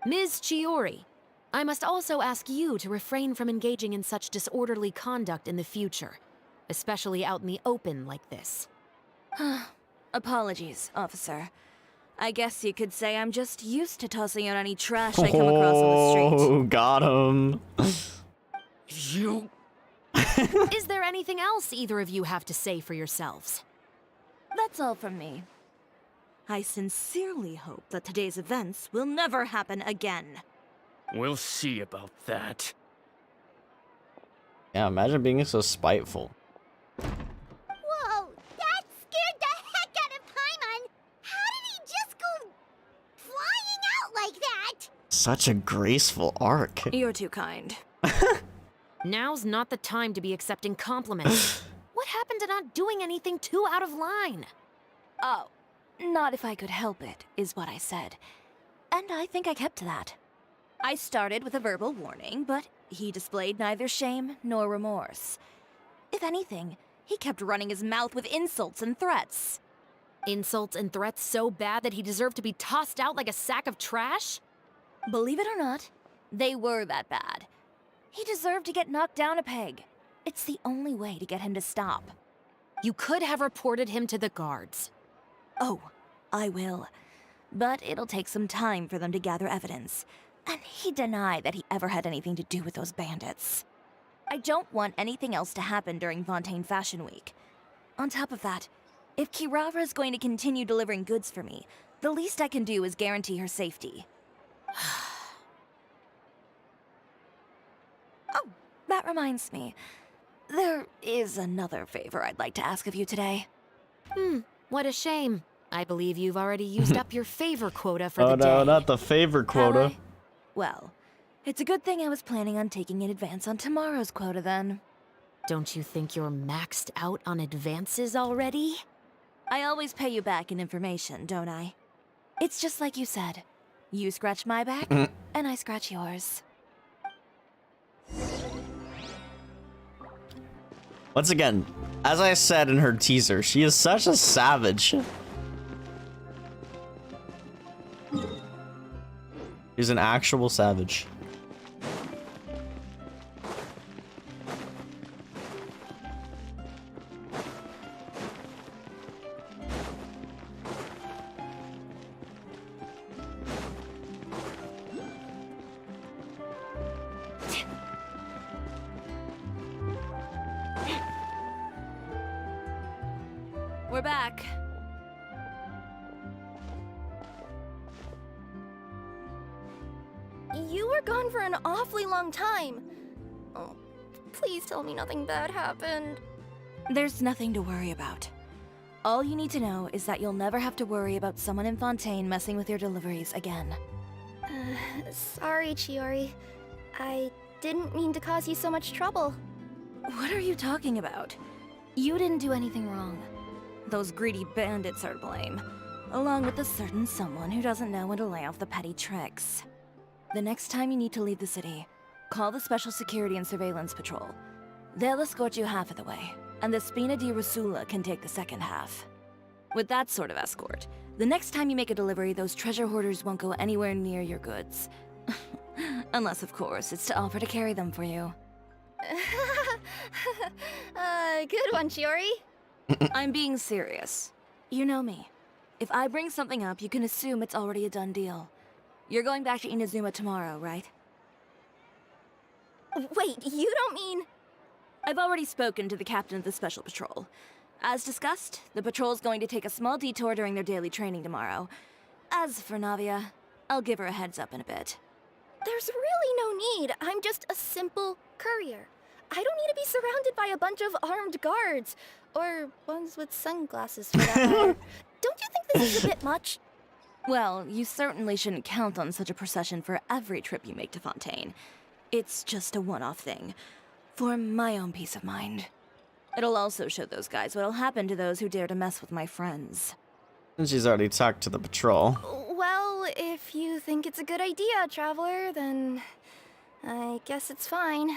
Ms. Chiori, I must also ask you to refrain from engaging in such disorderly conduct in the future, especially out in the open like this. Apologies, officer. I guess you could say I'm just used to tossing out any trash I come across on the street. Oh, got him. You... Is there anything else either of you have to say for yourselves? That's all from me. I sincerely hope that today's events will never happen again. We'll see about that. Yeah, imagine being so spiteful. Whoa, that scared the heck out of Paimon! How did he just go flying out like that? Such a graceful arc. You're too kind. Now's not the time to be accepting compliments. What happened to not doing anything too out of line? Oh, not if I could help it, is what I said. And I think I kept to that. I started with a verbal warning, but he displayed neither shame nor remorse. If anything, he kept running his mouth with insults and threats. Insults and threats so bad that he deserved to be tossed out like a sack of trash? Believe it or not, they were that bad. He deserved to get knocked down a peg. It's the only way to get him to stop. You could have reported him to the guards. Oh, I will. But it'll take some time for them to gather evidence. And he denied that he ever had anything to do with those bandits. I don't want anything else to happen during Fontaine Fashion Week. On top of that, if Kirara is going to continue delivering goods for me, the least I can do is guarantee her safety. Oh, that reminds me. There is another favor I'd like to ask of you today. What a shame. I believe you've already used up your favor quota for Oh the day. no, not the favor Have quota. I? Well, it's a good thing I was planning on taking an advance on tomorrow's quota then. Don't you think you're maxed out on advances already? I always pay you back in information, don't I? It's just like you said. You scratch my back, and I scratch yours. Once again, as I said in her teaser, she is such a savage. He's an actual savage. We're back. You were gone for an awfully long time. Oh, please tell me nothing bad happened. There's nothing to worry about. All you need to know is that you'll never have to worry about someone in Fontaine messing with your deliveries again. Sorry, Chiori. I didn't mean to cause you so much trouble. What are you talking about? You didn't do anything wrong. Those greedy bandits are to blame, along with a certain someone who doesn't know when to lay off the petty tricks. The next time you need to leave the city, call the Special Security and Surveillance Patrol. They'll escort you half of the way, and the Spina di Rusula can take the second half. With that sort of escort, the next time you make a delivery, those treasure hoarders won't go anywhere near your goods. Unless, of course, it's to offer to carry them for you. Good one, Chiori. I'm being serious. You know me. If I bring something up, you can assume it's already a done deal. You're going back to Inazuma tomorrow, right? Wait, you don't mean... I've already spoken to the captain of the Special Patrol. As discussed, the patrol's going to take a small detour during their daily training tomorrow. As for Navia, I'll give her a heads up in a bit. There's really no need. I'm just a simple courier. I don't need to be surrounded by a bunch of armed guards. Or ones with sunglasses, for that matter. Don't you think this is a bit much? Well, you certainly shouldn't count on such a procession for every trip you make to Fontaine. It's just a one-off thing, for my own peace of mind. It'll also show those guys what'll happen to those who dare to mess with my friends. And she's already talked to the patrol. Well, if you think it's a good idea, Traveler, then I guess it's fine.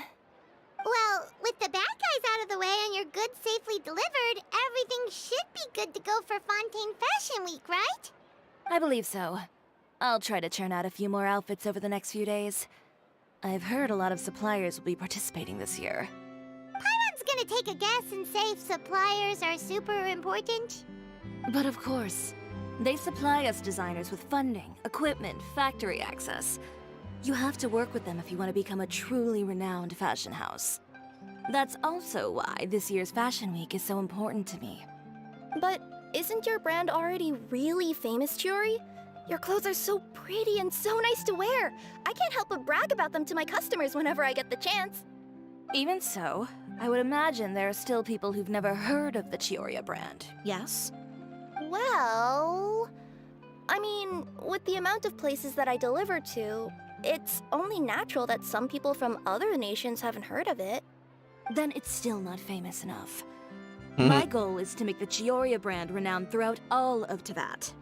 Well, with the bad guys out of the way and your goods safely delivered, everything should be good to go for Fontaine Fashion Week, right? I believe so. I'll try to churn out a few more outfits over the next few days. I've heard a lot of suppliers will be participating this year. Paimon's gonna take a guess and say suppliers are super important. But of course, they supply us designers with funding, equipment, factory access. You have to work with them if you want to become a truly renowned fashion house. That's also why this year's Fashion Week is so important to me. But isn't your brand already really famous, Chiori? Your clothes are so pretty and so nice to wear. I can't help but brag about them to my customers whenever I get the chance. Even so, I would imagine there are still people who've never heard of the Chiori brand, yes? Well... I mean, with the amount of places that I deliver to, it's only natural that some people from other nations haven't heard of it. Then it's still not famous enough. My goal is to make the Chiori brand renowned throughout all of Teyvat.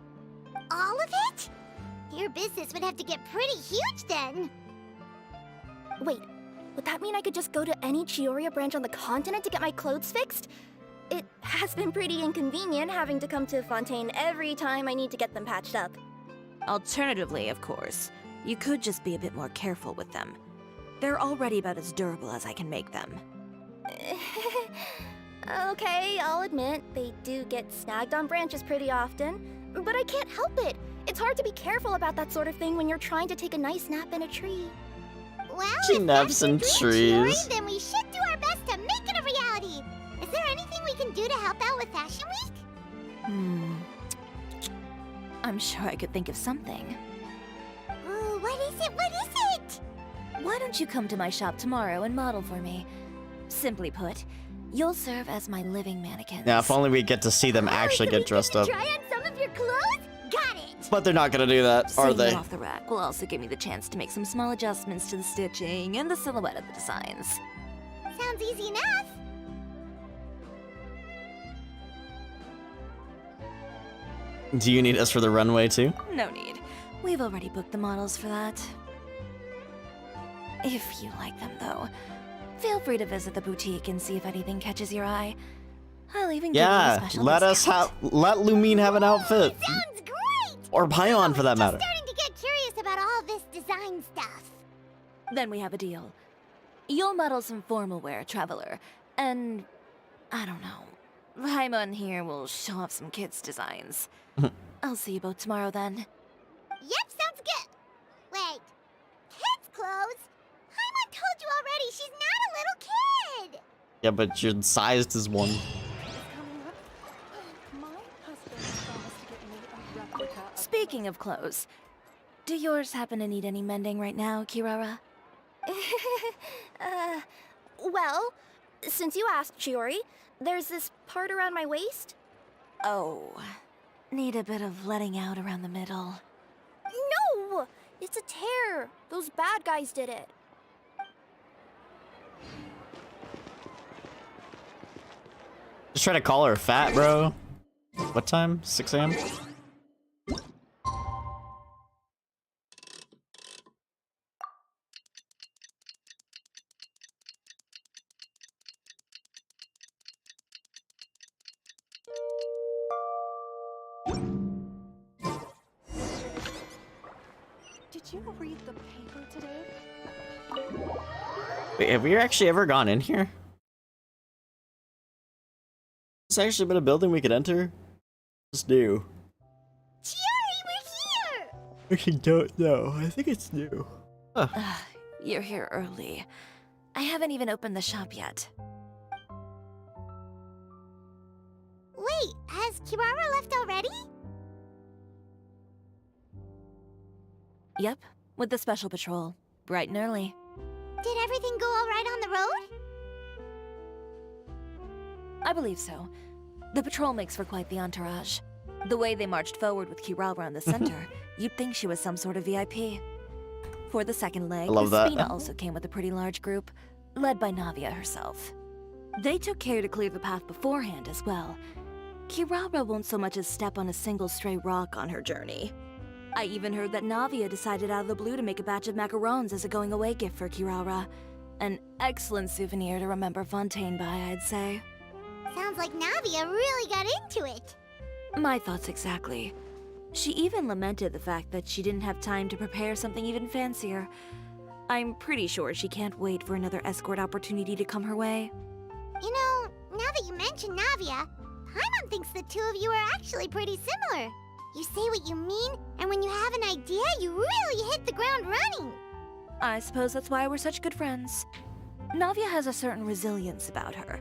All of it? Your business would have to get pretty huge then. Wait, would that mean I could just go to any Chiori branch on the continent to get my clothes fixed? It has been pretty inconvenient having to come to Fontaine every time I need to get them patched up. Alternatively, of course, you could just be a bit more careful with them. They're already about as durable as I can make them. Okay, I'll admit, they do get snagged on branches pretty often, but I can't help it. It's hard to be careful about that sort of thing when you're trying to take a nice nap in a tree. Well, She if naps that's your in dream, trees. Chiori, then we should do our best to make it a reality. Is there anything we can do to help out with Fashion Week? I'm sure I could think of something. Ooh, what is it? What is it? Why don't you come to my shop tomorrow and model for me? Simply put, you'll serve as my living mannequins. Yeah, if only we get to see them actually so get we dressed get up. to try on some of your clothes? Got it. But they're not gonna do that, are Seeing they? them off the rack will also give me the chance to make some small adjustments to the stitching and the silhouette of the designs. Sounds easy enough. Do you need us for the runway too? No need. We've already booked the models for that. If you like them, though, feel free to visit the boutique and see if anything catches your eye. I'll even give you a Yeah, special let discount. let Lumine have an outfit. Sounds great. Or Paimon for that matter. Starting to get curious about all this design Then we have a deal. You'll model some formal wear, Traveler, and I don't know. Paimon here will show off some kids' designs. I'll see you both tomorrow then. Yep, sounds good. Wait, kids' clothes? Paimon told you already, she's not a little kid. Yeah, but you're sized as one. Speaking of clothes, do yours happen to need any mending right now, Kirara? Well, since you asked, Chiori, there's this part around my waist. Oh, need a bit of letting out around the middle. No! It's a tear. Those bad guys did it. Just try to call her fat, bro. What time? 6 a.m.? Did you read the paper today? Wait, have we actually ever gone in here? It's actually been a building we could enter? It's new. Chiori, we're here! Actually don't know. I think it's new. You're here early. I haven't even opened the shop yet. Wait, has Kirara left already? Yep, with the special patrol. Bright and early. Did everything go all right on the road? I believe so. The patrol makes for quite the entourage. The way they marched forward with Kirara in the center, you'd think she was some sort of VIP. For the second leg, I love that. Spina also came with a pretty large group, led by Navia herself. They took care to clear the path beforehand as well. Kirara won't so much as step on a single stray rock on her journey. I even heard that Navia decided out of the blue to make a batch of macarons as a going-away gift for Kirara. An excellent souvenir to remember Fontaine by, I'd say. Sounds like Navia really got into it. My thoughts exactly. She even lamented the fact that she didn't have time to prepare something even fancier. I'm pretty sure she can't wait for another escort opportunity to come her way. You know, now that you mention Navia, Paimon thinks the two of you are actually pretty similar. You say what you mean, and when you have an idea, you really hit the ground running. I suppose that's why we're such good friends. Navia has a certain resilience about her.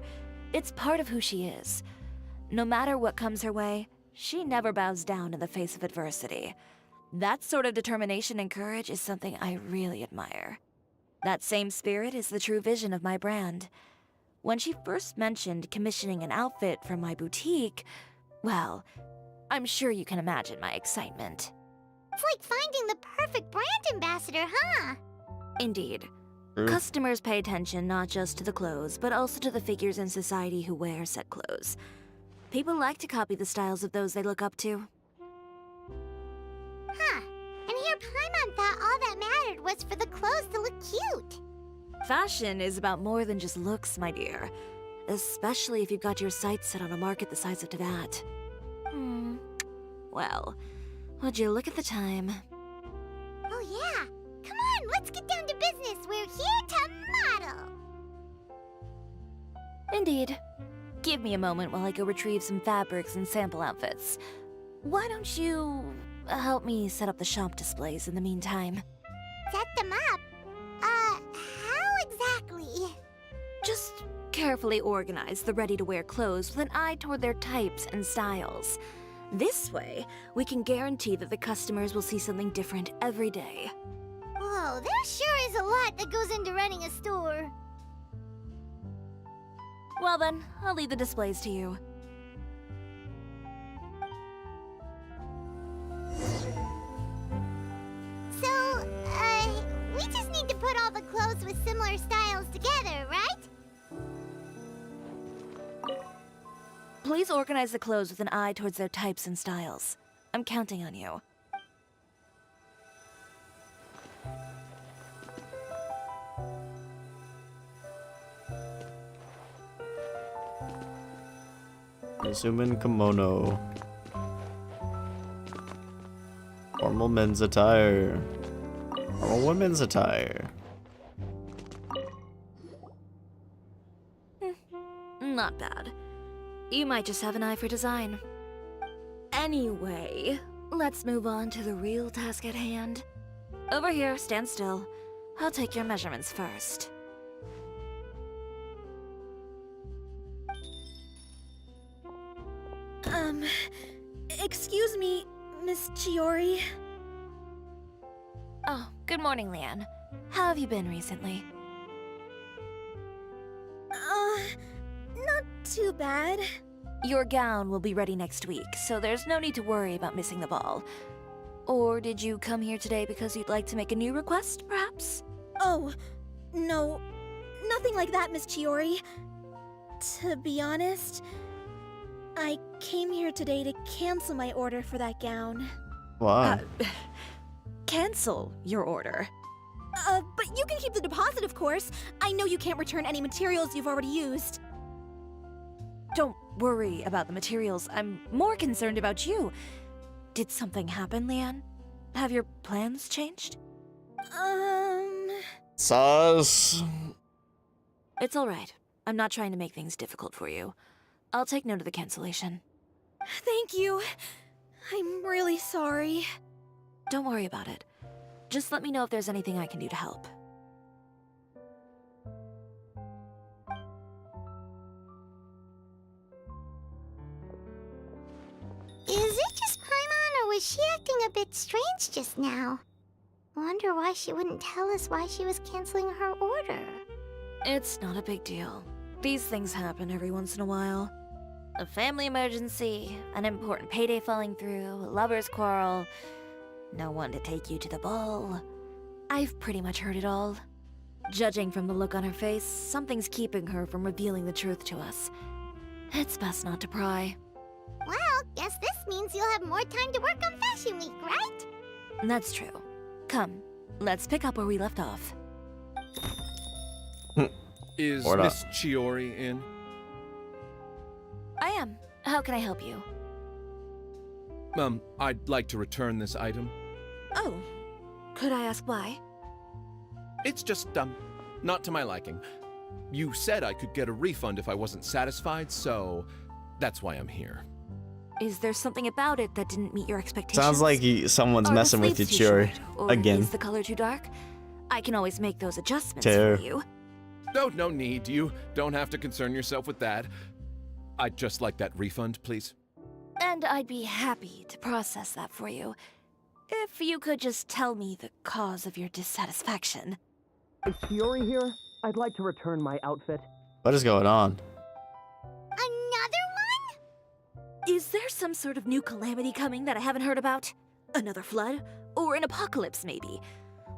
It's part of who she is. No matter what comes her way, she never bows down in the face of adversity. That sort of determination and courage is something I really admire. That same spirit is the true vision of my brand. When she first mentioned commissioning an outfit from my boutique, well, I'm sure you can imagine my excitement. It's like finding the perfect brand ambassador, huh? Indeed. True. Customers pay attention not just to the clothes, but also to the figures in society who wear said clothes. People like to copy the styles of those they look up to. Huh. And here Paimon thought all that mattered was for the clothes to look cute. Fashion is about more than just looks, my dear. Especially if you've got your sights set on a market the size of Teyvat. Well, would you look at the time? Oh yeah. Come on, let's get down to business. We're here to model. Indeed. Give me a moment while I go retrieve some fabrics and sample outfits. Why don't you help me set up the shop displays in the meantime? Set them up? How exactly? Just carefully organize the ready-to-wear clothes with an eye toward their types and styles. This way, we can guarantee that the customers will see something different every day. Whoa, there sure is a lot that goes into running a store. Well then, I'll leave the displays to you. So, we just need to put all the clothes with similar styles together, right? Please organize the clothes with an eye towards their types and styles. I'm counting on you. Suman kimono. Formal men's attire. Formal women's attire. not bad. You might just have an eye for design. Anyway, let's move on to the real task at hand. Over here, stand still. I'll take your measurements first. Excuse me, Miss Chiori. Oh, good morning, Leanne. How have you been recently? Not too bad. Your gown will be ready next week, so there's no need to worry about missing the ball. Or did you come here today because you'd like to make a new request, perhaps? Oh, no. Nothing like that, Miss Chiori. To be honest, I came here today to cancel my order for that gown. Why? Cancel your order. But you can keep the deposit, of course. I know you can't return any materials you've already used. Don't worry about the materials. I'm more concerned about you. Did something happen, Leanne? Have your plans changed? Sus. It's alright. I'm not trying to make things difficult for you. I'll take note of the cancellation. Thank you. I'm really sorry. Don't worry about it. Just let me know if there's anything I can do to help. Is it just Paimon, or was she acting a bit strange just now? Wonder why she wouldn't tell us why she was canceling her order. It's not a big deal. These things happen every once in a while. A family emergency, an important payday falling through, a lover's quarrel, no one to take you to the ball. I've pretty much heard it all. Judging from the look on her face, something's keeping her from revealing the truth to us. It's best not to pry. Well, guess this means you'll have more time to work on Fashion Week, right? That's true. Come, let's pick up where we left off. Is Or not. Miss Chiori in? I am. How can I help you? I'd like to return this item. Oh, could I ask why? It's just, not to my liking. You said I could get a refund if I wasn't satisfied, so that's why I'm here. Is there something about it that didn't meet your expectations? Sounds like someone's Are the messing with you, sleeves too Chiori. short, or Again. is the color too dark? I can always make those adjustments Too. for you. No need. You don't have to concern yourself with that. I'd just like that refund, please. And I'd be happy to process that for you. If you could just tell me the cause of your dissatisfaction. Is Chiori here? I'd like to return my outfit. What is going on? Another one? Is there some sort of new calamity coming that I haven't heard about? Another flood? Or an apocalypse, maybe?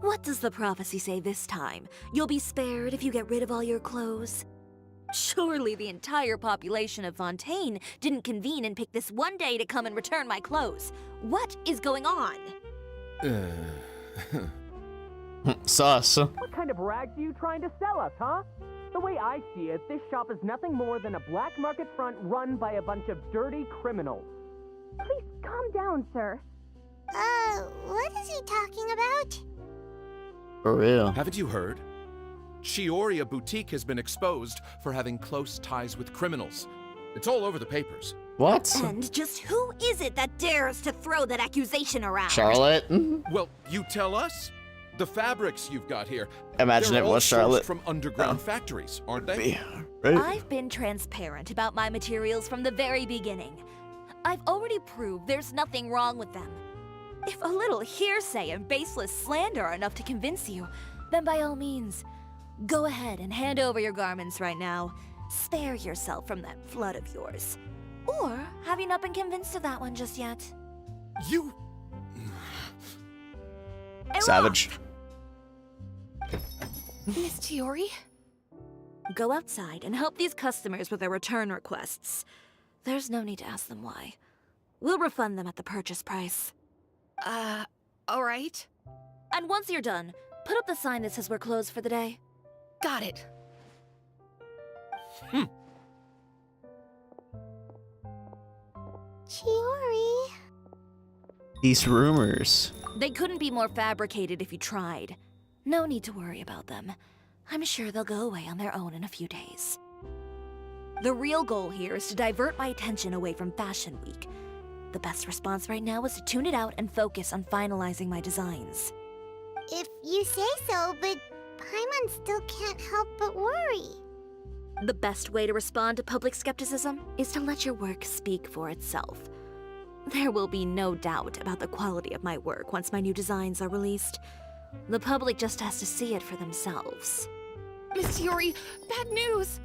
What does the prophecy say this time? You'll be spared if you get rid of all your clothes? Surely the entire population of Fontaine didn't convene and pick this one day to come and return my clothes. What is going on? Sus. What kind of rags are you trying to sell us, huh? The way I see it, this shop is nothing more than a black market front run by a bunch of dirty criminals. Please calm down, sir. What is he talking about? For real. Haven't you heard? Chiori Boutique has been exposed for having close ties with criminals. It's all over the papers. What? And just who is it that dares to throw that accusation around? Charlotte? Well, you tell us. The fabrics you've got here. Imagine they're it all was Charlotte. sourced from underground factories, aren't they? Yeah, right? I've been transparent about my materials from the very beginning. I've already proved there's nothing wrong with them. If a little hearsay and baseless slander are enough to convince you, then by all means, go ahead and hand over your garments right now. Spare yourself from that flood of yours. Or have you not been convinced of that one just yet? You... Savage. Miss Chiori? Go outside and help these customers with their return requests. There's no need to ask them why. We'll refund them at the purchase price. Alright. And once you're done, put up the sign that says we're closed for the day. Got it. Chiori. These rumors. They couldn't be more fabricated if you tried. No need to worry about them. I'm sure they'll go away on their own in a few days. The real goal here is to divert my attention away from Fashion Week. The best response right now is to tune it out and focus on finalizing my designs. If you say so, but Paimon still can't help but worry. The best way to respond to public skepticism is to let your work speak for itself. There will be no doubt about the quality of my work once my new designs are released. The public just has to see it for themselves. Miss Chiori, bad news!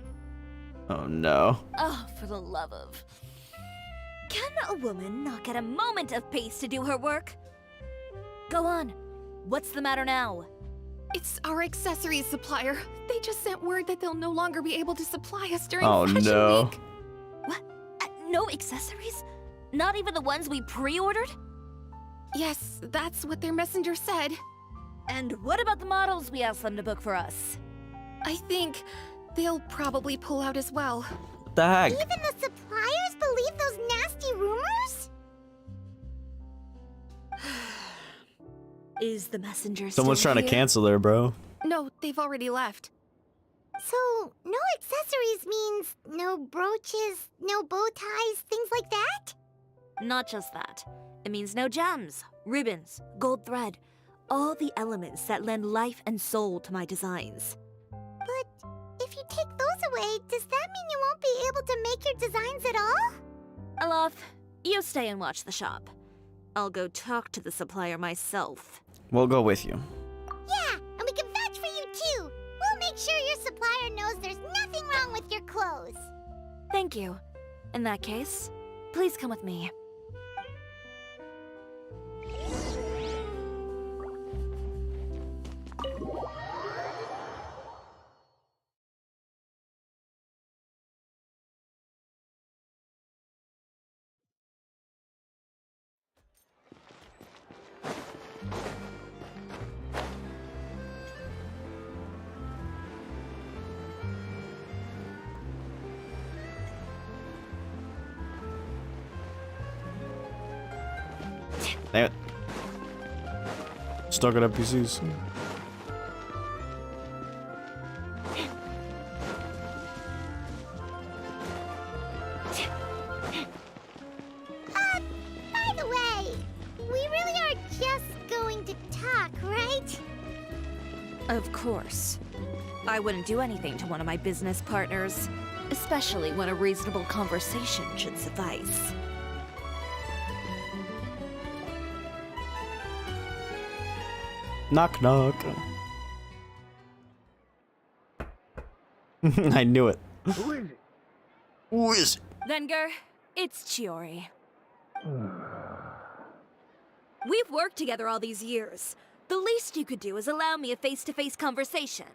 Oh no. Oh, for the love of... Can a woman not get a moment of peace to do her work? Go on. What's the matter now? It's our accessories supplier. They just sent word that they'll no longer be able to supply us during Oh Fashion no. Week. What? No accessories? Not even the ones we pre-ordered? Yes, that's what their messenger said. And what about the models we asked them to book for us? I think they'll probably pull out as well. What the heck? Even the suppliers believe those nasty rumors? Is the messenger Someone's still trying to here? cancel her, bro. No, they've already left. So, no accessories means no brooches, no bow ties, things like that? Not just that. It means no gems, ribbons, gold thread, all the elements that lend life and soul to my designs. But if you take those away, does that mean you won't be able to make your designs at all? Alaf, you stay and watch the shop. I'll go talk to the supplier myself. We'll go with you. Yeah, and we can vouch for you too. We'll make sure your supplier knows there's nothing wrong with your clothes. Thank you. In that case, please come with me. Damn it. Stuck at NPCs. By the way, we really are just going to talk, right? Of course. I wouldn't do anything to one of my business partners, especially when a reasonable conversation should suffice. Knock knock. I knew it. Who is it? Who is it? Venger, it's Chiori. We've worked together all these years. The least you could do is allow me a face-to-face conversation.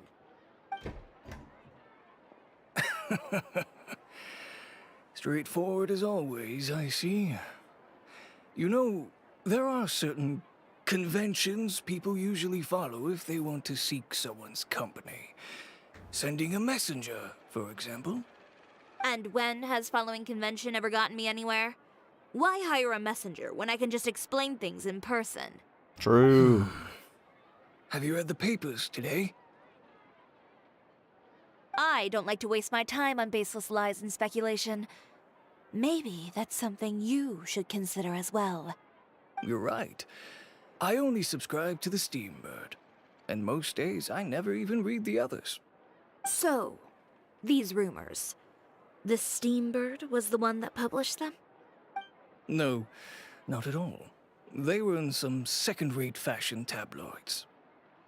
Straightforward as always, I see. You know, there are certain conventions people usually follow if they want to seek someone's company. Sending a messenger, for example. And when has following convention ever gotten me anywhere? Why hire a messenger when I can just explain things in person? True. Have you read the papers today? I don't like to waste my time on baseless lies and speculation. Maybe that's something you should consider as well. You're right. I only subscribe to the Steambird. And most days, I never even read the others. So, these rumors. The Steambird was the one that published them? No, not at all. They were in some second-rate fashion tabloids.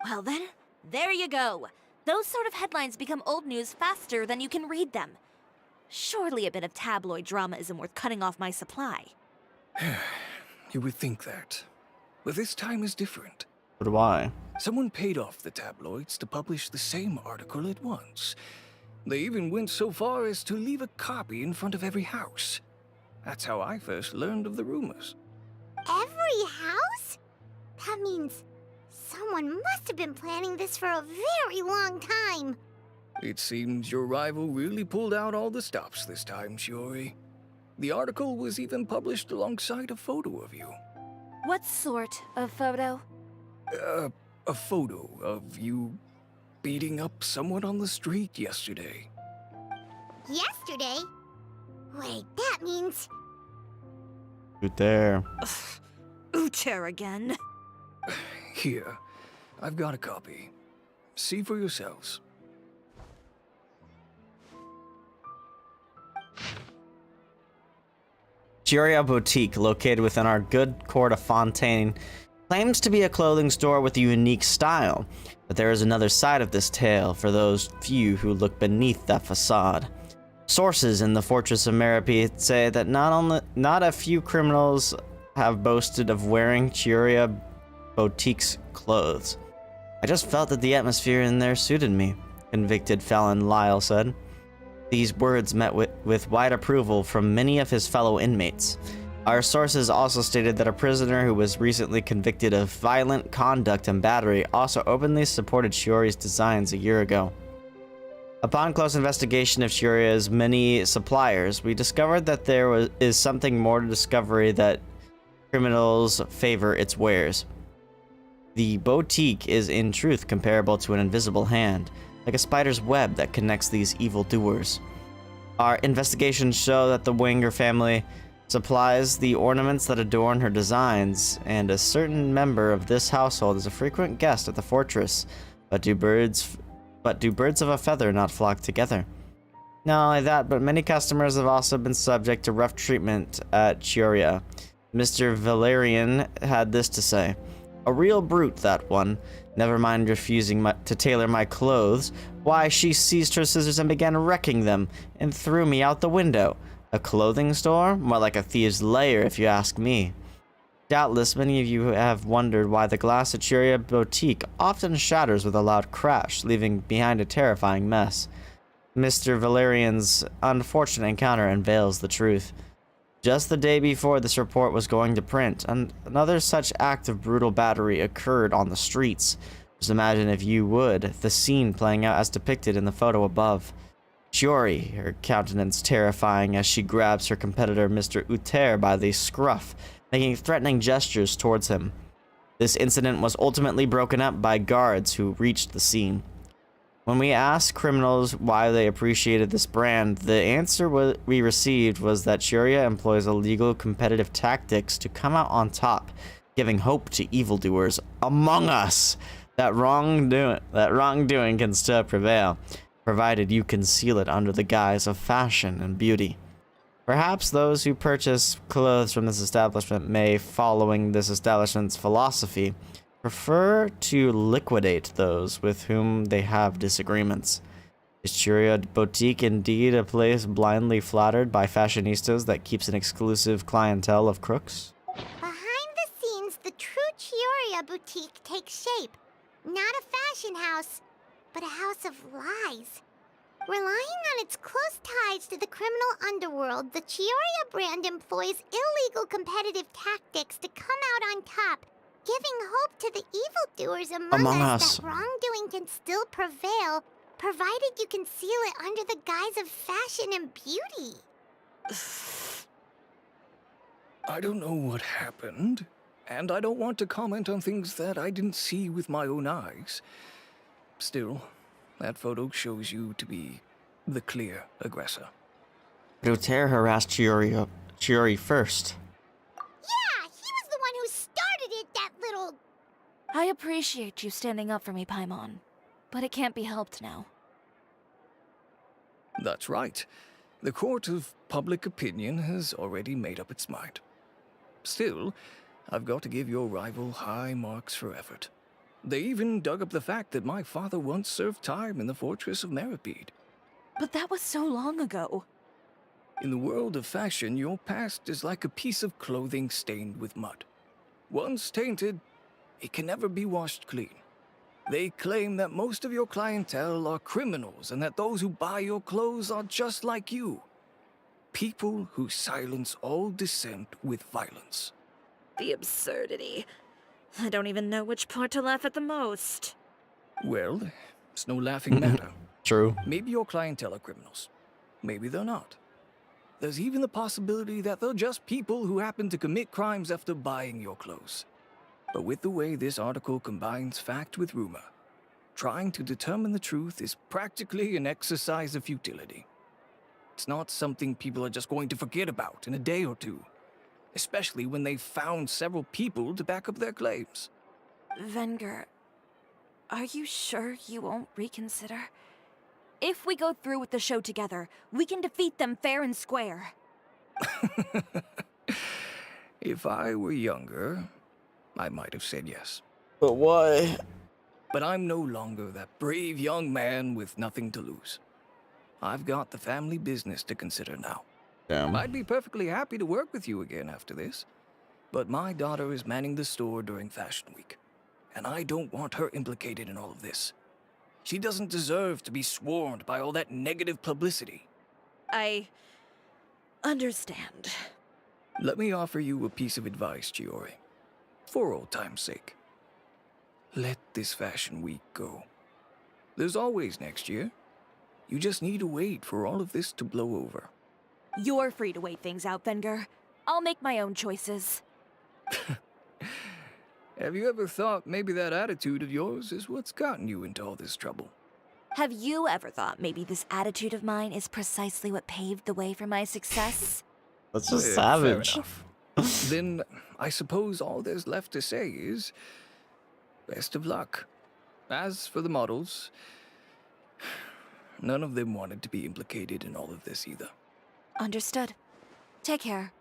Well then, there you go. Those sort of headlines become old news faster than you can read them. Surely a bit of tabloid drama isn't worth cutting off my supply. You would think that. But this time is different. What do I? Someone paid off the tabloids to publish the same article at once. They even went so far as to leave a copy in front of every house. That's how I first learned of the rumors. Every house? That means someone must have been planning this for a very long time. It seems your rival really pulled out all the stops this time, Chiori. The article was even published alongside a photo of you. What sort of photo? A photo of you beating up someone on the street yesterday. Yesterday? Wait, that means... Right there. Uter again. Here, I've got a copy. See for yourselves. Chiori Boutique, located within our good court of Fontaine, claims to be a clothing store with a unique style, but there is another side of this tale for those few who look beneath that facade. Sources in the Fortress of Meripede say that not a few criminals have boasted of wearing Chiori Boutique's clothes. I just felt that the atmosphere in there suited me, convicted felon Lyle said. These words met with wide approval from many of his fellow inmates. Our sources also stated that a prisoner who was recently convicted of violent conduct and battery also openly supported Chiori's designs a year ago. Upon close investigation of Chiori's many suppliers, we discovered that there is something more to discovery that criminals favor its wares. The boutique is in truth comparable to an invisible hand, like a spider's web that connects these evildoers. Our investigations show that the Wenger family supplies the ornaments that adorn her designs, and a certain member of this household is a frequent guest at the fortress. But do birds of a feather not flock together? Not only that, but many customers have also been subject to rough treatment at Chiori. Mr. Valerian had this to say. A real brute, that one. Never mind refusing to tailor my clothes. Why, she seized her scissors and began wrecking them, and threw me out the window. A clothing store? More like a thieves' lair, if you ask me. Doubtless, many of you have wondered why the glass at Chiori Boutique often shatters with a loud crash, leaving behind a terrifying mess. Mr. Valerian's unfortunate encounter unveils the truth. Just the day before this report was going to print, another such act of brutal battery occurred on the streets. Just imagine, if you would, the scene playing out as depicted in the photo above. Chiori, her countenance terrifying as she grabs her competitor Mr. Uter by the scruff, making threatening gestures towards him. This incident was ultimately broken up by guards who reached the scene. When we asked criminals why they appreciated this brand, the answer we received was that Chiori employs illegal competitive tactics to come out on top, giving hope to evildoers among us that wrongdoing can still prevail, provided you conceal it under the guise of fashion and beauty. Perhaps those who purchase clothes from this establishment may, following this establishment's philosophy, prefer to liquidate those with whom they have disagreements. Is Chiori Boutique indeed a place blindly flattered by fashionistas that keeps an exclusive clientele of crooks? Behind the scenes, the true Chiori Boutique takes shape. Not a fashion house, but a house of lies. Relying on its close ties to the criminal underworld, the Chiori brand employs illegal competitive tactics to come out on top, giving hope to the evildoers among us that wrongdoing can still prevail, provided you conceal it under the guise of fashion and beauty. I don't know what happened, and I don't want to comment on things that I didn't see with my own eyes. Still, that photo shows you to be the clear aggressor. Uter harassed Chiori first. Yeah, he was the one who started it, that little... I appreciate you standing up for me, Paimon, but it can't be helped now. That's right. The court of public opinion has already made up its mind. Still, I've got to give your rival high marks for effort. They even dug up the fact that my father once served time in the Fortress of Meripede. But that was so long ago. In the world of fashion, your past is like a piece of clothing stained with mud. Once tainted, it can never be washed clean. They claim that most of your clientele are criminals and that those who buy your clothes are just like you. People who silence all dissent with violence. The absurdity. I don't even know which part to laugh at the most. Well, it's no laughing matter. True. Maybe your clientele are criminals. Maybe they're not. There's even the possibility that they're just people who happen to commit crimes after buying your clothes. But with the way this article combines fact with rumor, trying to determine the truth is practically an exercise of futility. It's not something people are just going to forget about in a day or two. Especially when they've found several people to back up their claims. Venger, are you sure you won't reconsider? If we go through with the show together, we can defeat them fair and square. If I were younger, I might have said yes. But why? But I'm no longer that brave young man with nothing to lose. I've got the family business to consider now. Damn. I'd be perfectly happy to work with you again after this. But my daughter is manning the store during Fashion Week, and I don't want her implicated in all of this. She doesn't deserve to be swarmed by all that negative publicity. I understand. Let me offer you a piece of advice, Chiori. For old time's sake. Let this Fashion Week go. There's always next year. You just need to wait for all of this to blow over. You're free to wait things out, Venger. I'll make my own choices. Have you ever thought maybe that attitude of yours is what's gotten you into all this trouble? Have you ever thought maybe this attitude of mine is precisely what paved the way for my success? That's just Fair savage. enough. Then I suppose all there's left to say is best of luck. As for the models, none of them wanted to be implicated in all of this either. Understood. Take care.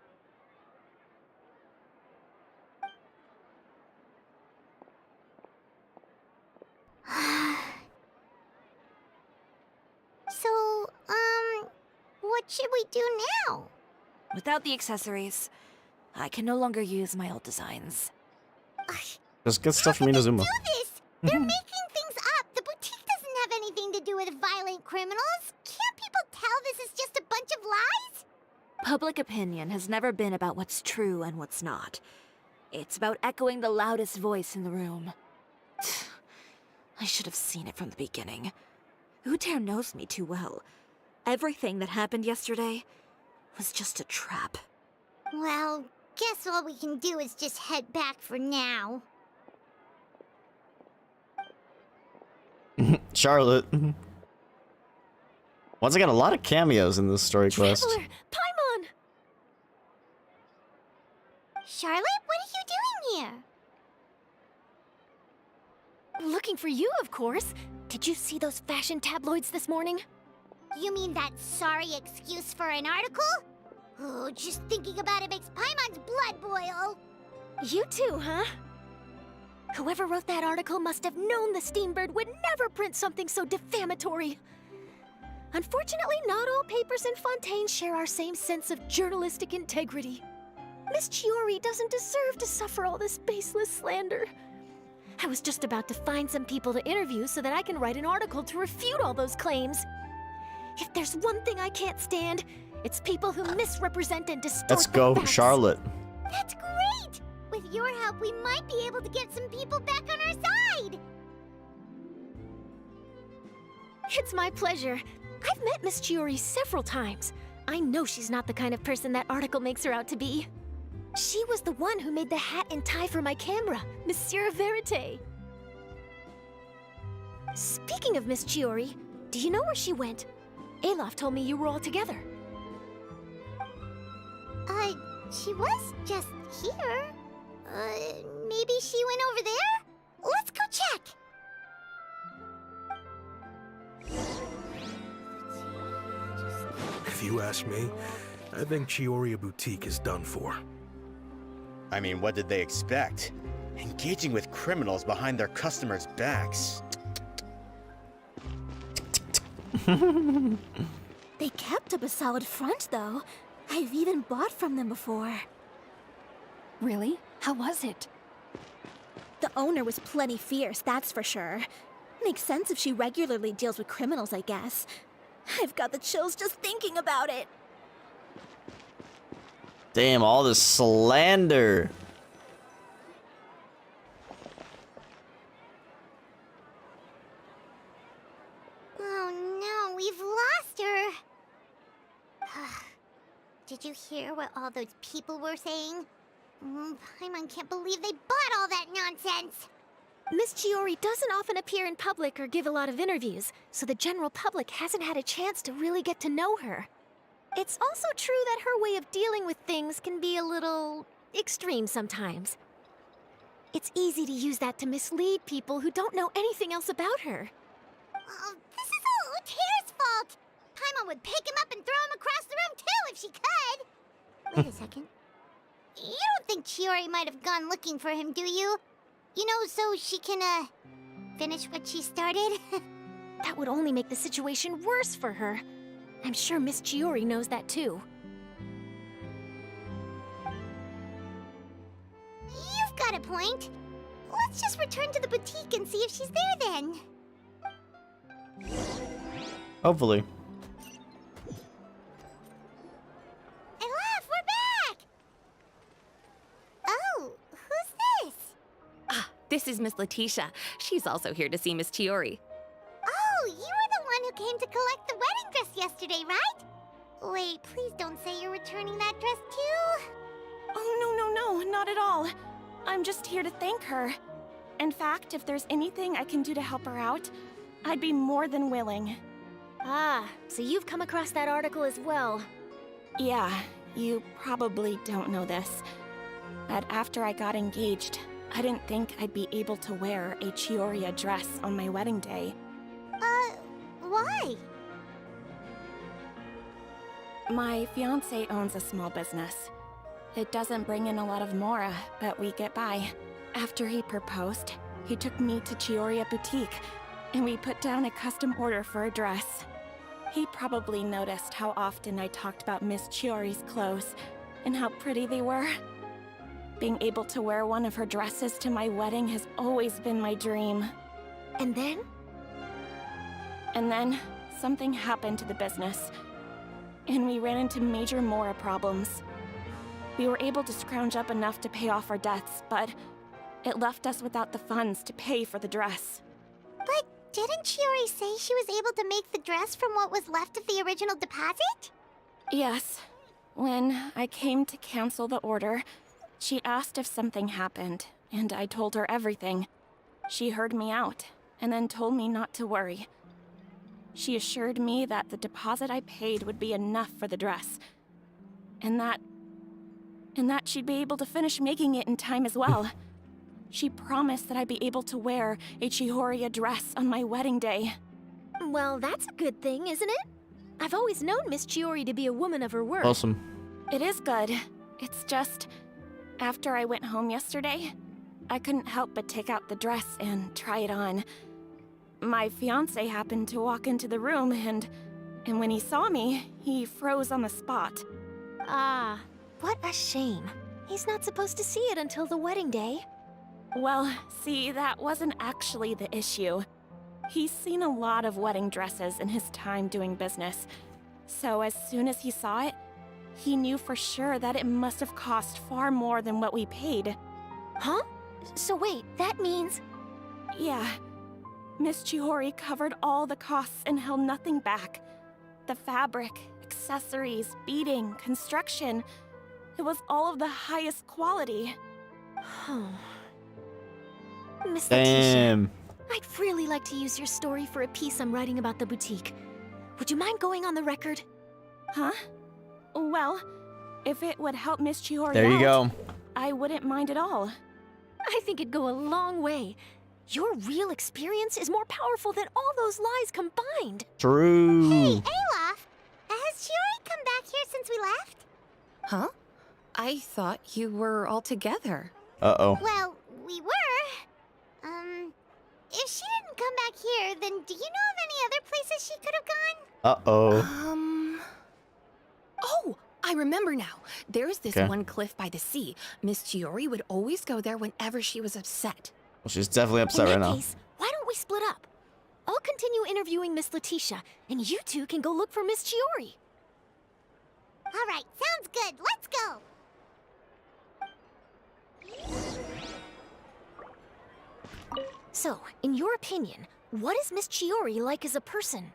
So, what should we do now? Without the accessories, I can no longer use my old designs. Just get stuff from How can they Inazuma. do this? They're making things up. The boutique doesn't have anything to do with violent criminals. Can't people tell this is just a bunch of lies? Public opinion has never been about what's true and what's not. It's about echoing the loudest voice in the room. I should have seen it from the beginning. Uter knows me too well. Everything that happened yesterday was just a trap. Well, guess all we can do is just head back for now. Charlotte. Once again, a lot of cameos in this story quest. Traveler! Paimon! Charlotte, what are you doing here? Looking for you, of course. Did you see those fashion tabloids this morning? You mean that sorry excuse for an article? Oh, just thinking about it makes Paimon's blood boil. You too, huh? Whoever wrote that article must have known the Steambird would never print something so defamatory. Unfortunately, not all papers in Fontaine share our same sense of journalistic integrity. Miss Chiori doesn't deserve to suffer all this baseless slander. I was just about to find some people to interview so that I can write an article to refute all those claims. If there's one thing I can't stand, it's people who misrepresent and distort Let's the go, facts. Charlotte. That's great! With your help, we might be able to get some people back on our side! It's my pleasure. I've met Miss Chiori several times. I know she's not the kind of person that article makes her out to be. She was the one who made the hat and tie for my camera, Monsieur Verite. Speaking of Miss Chiori, do you know where she went? Alof told me you were all together. She was just here. Maybe she went over there? Let's go check! If you ask me, I think Chiori Boutique is done for. I mean, what did they expect? Engaging with criminals behind their customers' backs. They kept up a solid front, though. I've even bought from them before. Really? How was it? The owner was plenty fierce, that's for sure. Makes sense if she regularly deals with criminals, I guess. I've got the chills just thinking about it. Damn, all this slander. Oh no, we've lost her. Did you hear what all those people were saying? Paimon can't believe they bought all that nonsense. Miss Chiori doesn't often appear in public or give a lot of interviews, so the general public hasn't had a chance to really get to know her. It's also true that her way of dealing with things can be a little extreme sometimes. It's easy to use that to mislead people who don't know anything else about her. Oh, this is all Utear's fault. Paimon would pick him up and throw him across the room too if she could. Wait a second. You don't think Chiori might have gone looking for him, do you? You know, so she can, finish what she started? That would only make the situation worse for her. I'm sure Miss Chiori knows that too. You've got a point. Let's just return to the boutique and see if she's there then. Hopefully. Elaf, we're back! Oh, who's this? Ah, this is Miss Letitia. She's also here to see Miss Chiori. Oh, you were the one who came to collect the wedding dress yesterday, right? Wait, please don't say you're returning that dress too. Oh, no, not at all. I'm just here to thank her. In fact, if there's anything I can do to help her out, I'd be more than willing. Ah, so you've come across that article as well. Yeah, you probably don't know this, but after I got engaged, I didn't think I'd be able to wear a Chiori dress on my wedding day. Why? My fiancé owns a small business. It doesn't bring in a lot of mora, but we get by. After he proposed, he took me to Chiori Boutique, and we put down a custom order for a dress. He probably noticed how often I talked about Miss Chiori's clothes, and how pretty they were. Being able to wear one of her dresses to my wedding has always been my dream. And then? And then, something happened to the business, and we ran into major mora problems. We were able to scrounge up enough to pay off our debts, but it left us without the funds to pay for the dress. But didn't Chiori say she was able to make the dress from what was left of the original deposit? Yes. When I came to cancel the order, she asked if something happened, and I told her everything. She heard me out, and then told me not to worry. She assured me that the deposit I paid would be enough for the dress, and that she'd be able to finish making it in time as well. She promised that I'd be able to wear a Chiori dress on my wedding day. Well, that's a good thing, isn't it? I've always known Miss Chiori to be a woman of her word. Awesome. It is good. It's just, after I went home yesterday, I couldn't help but take out the dress and try it on. My fiancé happened to walk into the room, and when he saw me, he froze on the spot. Ah, what a shame. He's not supposed to see it until the wedding day. Well, see, that wasn't actually the issue. He's seen a lot of wedding dresses in his time doing business. So as soon as he saw it, he knew for sure that it must have cost far more than what we paid. Huh? So wait, that means... Yeah. Miss Chiori covered all the costs and held nothing back. The fabric, accessories, beading, construction. It was all of the highest quality. Miss Damn. Letitia, I'd really like to use your story for a piece I'm writing about the boutique. Would you mind going on the record? Huh? Well, if it would help Miss Chiori There you out, go. I wouldn't mind at all. I think it'd go a long way. Your real experience is more powerful than all those lies combined. True. Hey, Olaf! Has Chiori come back here since we left? Huh? I thought you were all together. Uh-oh. Well, we were. If she didn't come back here, then do you know of any other places she could have gone? Uh-oh. Oh, I remember now. There's this Okay. one cliff by the sea. Miss Chiori would always go there whenever she was upset. Well, she's definitely upset In right that now. case, why don't we split up? I'll continue interviewing Miss Letitia, and you two can go look for Miss Chiori. All right, sounds good. Let's go. So, in your opinion, what is Miss Chiori like as a person?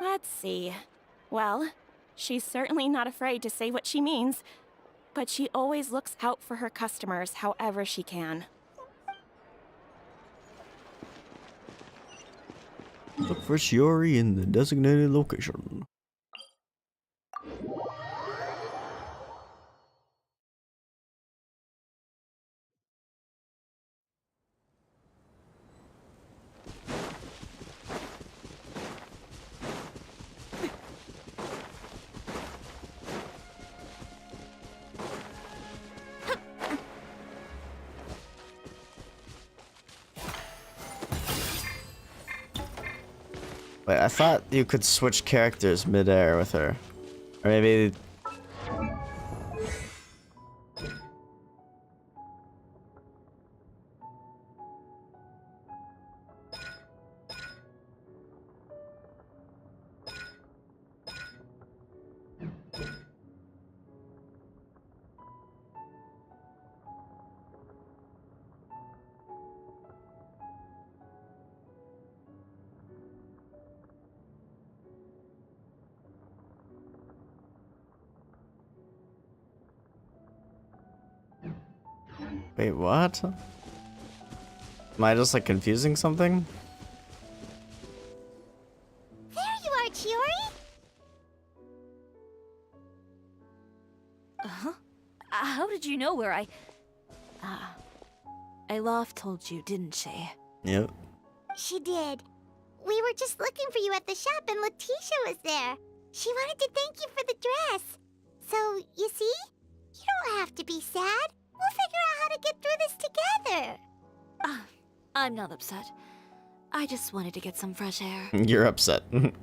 Let's see. Well, she's certainly not afraid to say what she means, but she always looks out for her customers however she can. Look for Chiori in the designated location. Wait, I thought you could switch characters mid-air with her. Or maybe... Wait, what? Am I just like confusing something? There you are, Chiori! Uh-huh. How did you know where I... Alof told you, didn't she? Yep. She did. We were just looking for you at the shop and Letitia was there. She wanted to thank you for the dress. So, you see? You don't have to be sad. We'll figure out how to get through this together. I'm not upset. I just wanted to get some fresh air. You're upset. Want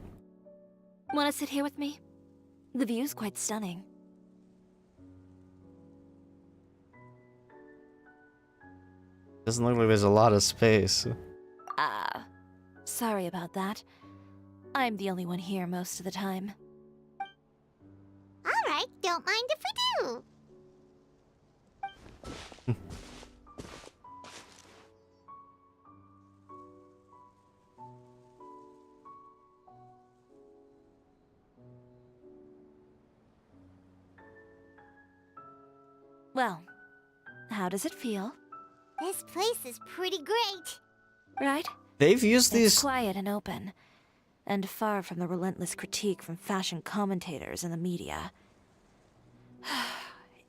to sit here with me? The view's quite stunning. Doesn't look like there's a lot of space. Sorry about that. I'm the only one here most of the time. Alright, don't mind if we do. Well, how does it feel? This place is pretty great. Right? They've used It's these... quiet and open, and far from the relentless critique from fashion commentators and the media.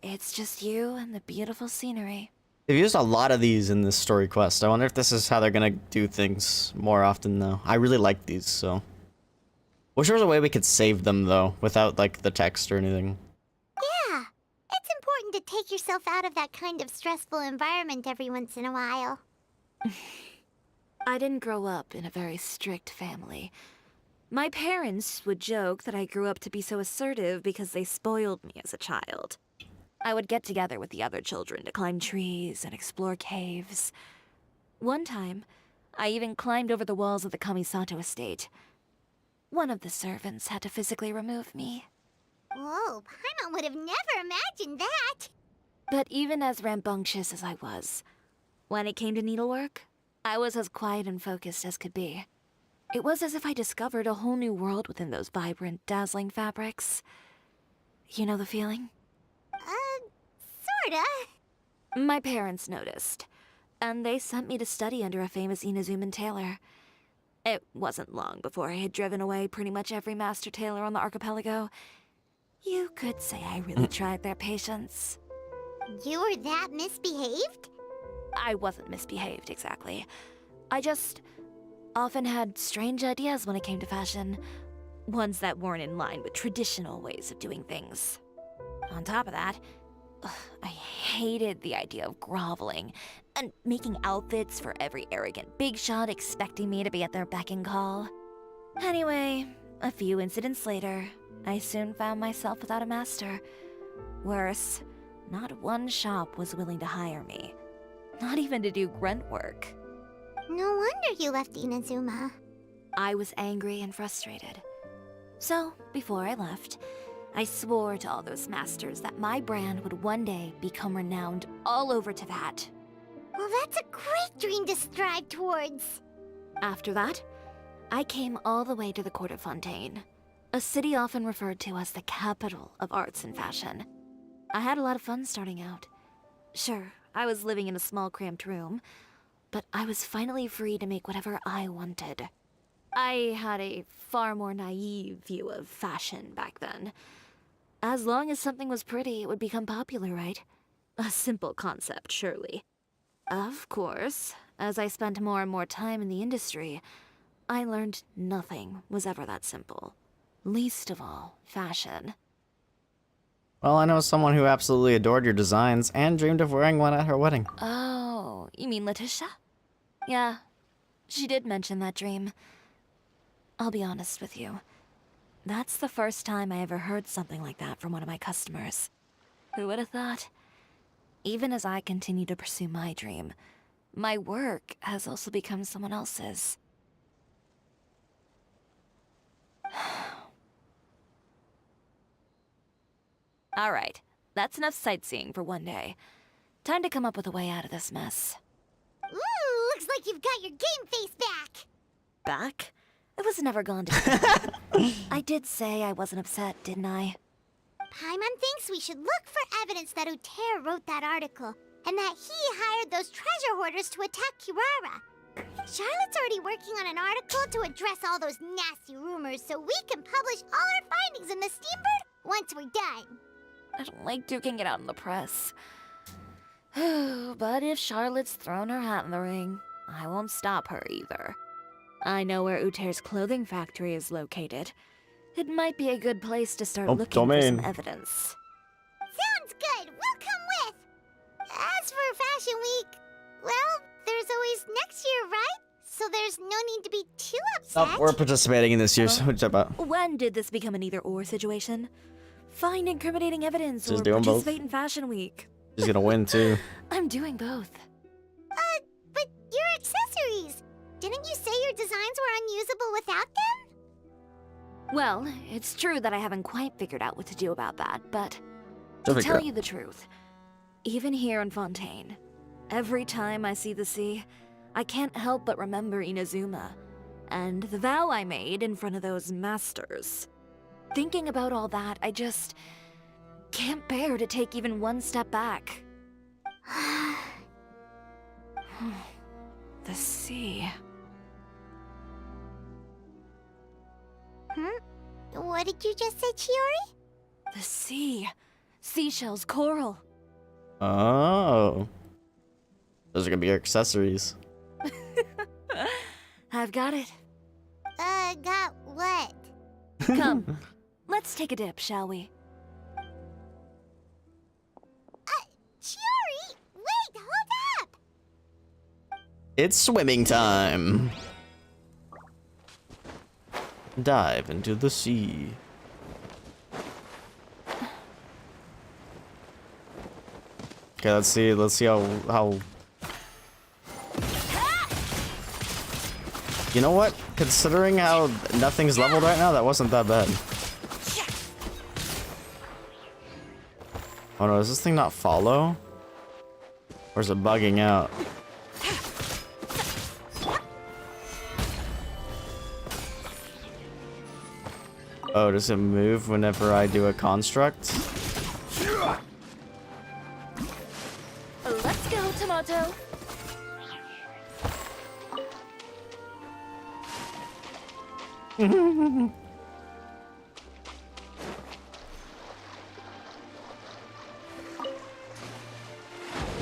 It's just you and the beautiful scenery. They've used a lot of these in this story quest. I wonder if this is how they're gonna do things more often, though. I really like these, so... Wish there was a way we could save them, though, without, like, the text or anything. Yeah, it's important to take yourself out of that kind of stressful environment every once in a while. I didn't grow up in a very strict family. My parents would joke that I grew up to be so assertive because they spoiled me as a child. I would get together with the other children to climb trees and explore caves. One time, I even climbed over the walls of the Kamisato estate. One of the servants had to physically remove me. Whoa, Paimon would have never imagined that! But even as rambunctious as I was, when it came to needlework, I was as quiet and focused as could be. It was as if I discovered a whole new world within those vibrant, dazzling fabrics. You know the feeling? Sorta. My parents noticed, and they sent me to study under a famous Inazuman tailor. It wasn't long before I had driven away pretty much every master tailor on the archipelago. You could say I really tried their patience. You were that misbehaved? I wasn't misbehaved, exactly. I just often had strange ideas when it came to fashion. Ones that weren't in line with traditional ways of doing things. On top of that, I hated the idea of groveling and making outfits for every arrogant big shot expecting me to be at their beck and call. Anyway, a few incidents later, I soon found myself without a master. Worse, not one shop was willing to hire me. Not even to do grunt work. No wonder you left Inazuma. I was angry and frustrated. So, before I left, I swore to all those masters that my brand would one day become renowned all over Teyvat. Well, that's a great dream to strive towards. After that, I came all the way to the court of Fontaine, a city often referred to as the capital of arts and fashion. I had a lot of fun starting out. Sure, I was living in a small cramped room, but I was finally free to make whatever I wanted. I had a far more naive view of fashion back then. As long as something was pretty, it would become popular, right? A simple concept, surely. Of course, as I spent more and more time in the industry, I learned nothing was ever that simple. Least of all, fashion. Well, I know someone who absolutely adored your designs and dreamed of wearing one at her wedding. Oh, you mean Letitia? Yeah, she did mention that dream. I'll be honest with you. That's the first time I ever heard something like that from one of my customers. Who would have thought? Even as I continue to pursue my dream, my work has also become someone else's. Alright, that's enough sightseeing for one day. Time to come up with a way out of this mess. Ooh, looks like you've got your game face back! Back? It was never gone to I did say I wasn't upset, didn't I? Paimon thinks we should look for evidence that Uter wrote that article, and that he hired those treasure hoarders to attack Kirara. Charlotte's already working on an article to address all those nasty rumors so we can publish all our findings in the Steambird once we're done. I don't like duking it out in the press. But if Charlotte's thrown her hat in the ring, I won't stop her either. I know where Uter's clothing factory is located. It might be a good place to start looking for some evidence. Sounds good. We'll come with. As for Fashion Week, well, there's always next year, right? So there's no need to be too upset. Oh, we're participating in this year's. What's that about? When did this become an either-or situation? Find incriminating evidence Just or doing both. participate in Fashion Week. She's gonna win too. I'm doing both. But your accessories. Didn't you say your designs were unusable without them? Well, it's true that I haven't quite figured out what to do about that, but She'll to figure tell it you the truth, even here in Fontaine, every time I see the sea, I can't help but remember Inazuma, and the vow I made in front of those masters. Thinking about all that, I just can't bear to take even one step back. The sea. What did you just say, Chiori? The sea. Seashells, coral. Oh. Those are gonna be your accessories. I've got it. Got what? Come, let's take a dip, shall we? Chiori! Wait, hold up! It's swimming time. Dive into the sea. Okay, let's see how You know what? Considering how nothing's leveled right now, that wasn't that bad. Oh no, does this thing not follow? Or is it bugging out? Oh, does it move whenever I do a construct? Let's go, Tomato.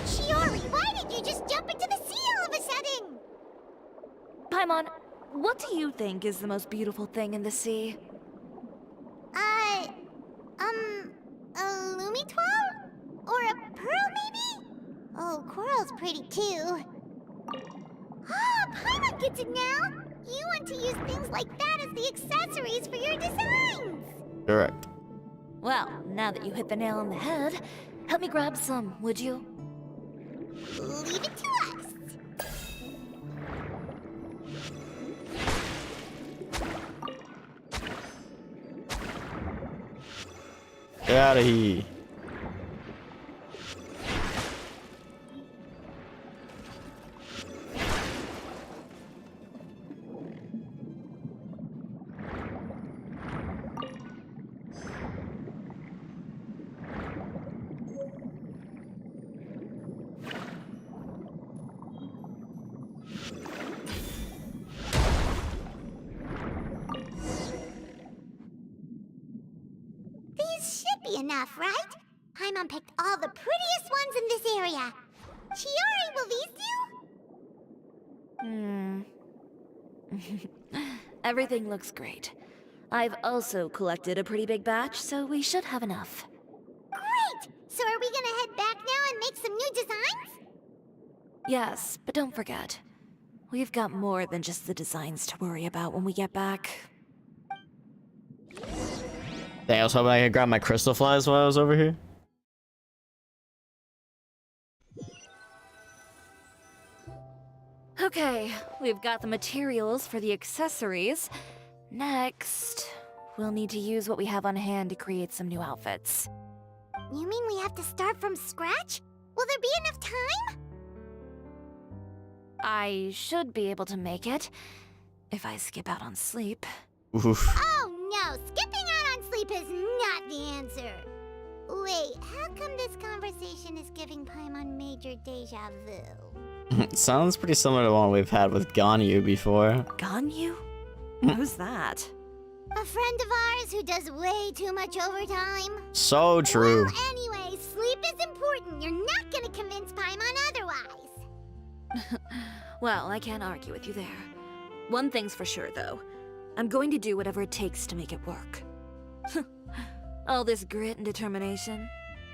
Chiori, why did you just jump into the sea all of a sudden? Paimon, what do you think is the most beautiful thing in the sea? A Lumitwal? Or a pearl, maybe? Oh, coral's pretty too. Ah, Paimon gets it now! You want to use things like that as the accessories for your designs! Correct. Well, now that you hit the nail on the head, help me grab some, would you? Leave it to us! Get out of here. These should be enough, right? Paimon picked all the prettiest ones in this area. Chiori, will these do? Everything looks great. I've also collected a pretty big batch, so we should have enough. Great! So are we gonna head back now and make some new designs? Yes, but don't forget. We've got more than just the designs to worry about when we get back. Dang, I was hoping I could grab my crystal flies while I was over here. Okay, we've got the materials for the accessories. Next, we'll need to use what we have on hand to create some new outfits. You mean we have to start from scratch? Will there be enough time? I should be able to make it, if I skip out on sleep. Oof. Oh no, skipping out on sleep is not the answer. Wait, how come this conversation is giving Paimon major deja vu? Sounds pretty similar to one we've had with Ganyu before. Ganyu? Who's that? A friend of ours who does way too much overtime. So true. Well, anyway, sleep is important. You're not gonna convince Paimon otherwise. Well, I can't argue with you there. One thing's for sure, though. I'm going to do whatever it takes to make it work. All this grit and determination.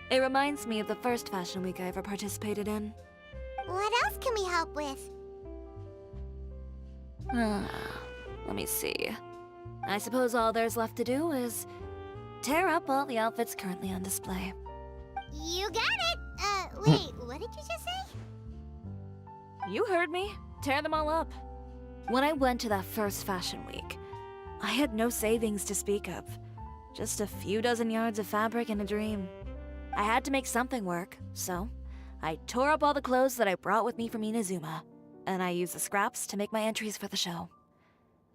It reminds me of the first fashion week I ever participated in. What else can we help with? Let me see. I suppose all there's left to do is tear up all the outfits currently on display. You got it! Wait, what did you just say? You heard me. Tear them all up. When I went to that first fashion week, I had no savings to speak of. Just a few dozen yards of fabric and a dream. I had to make something work, so I tore up all the clothes that I brought with me from Inazuma, and I used the scraps to make my entries for the show.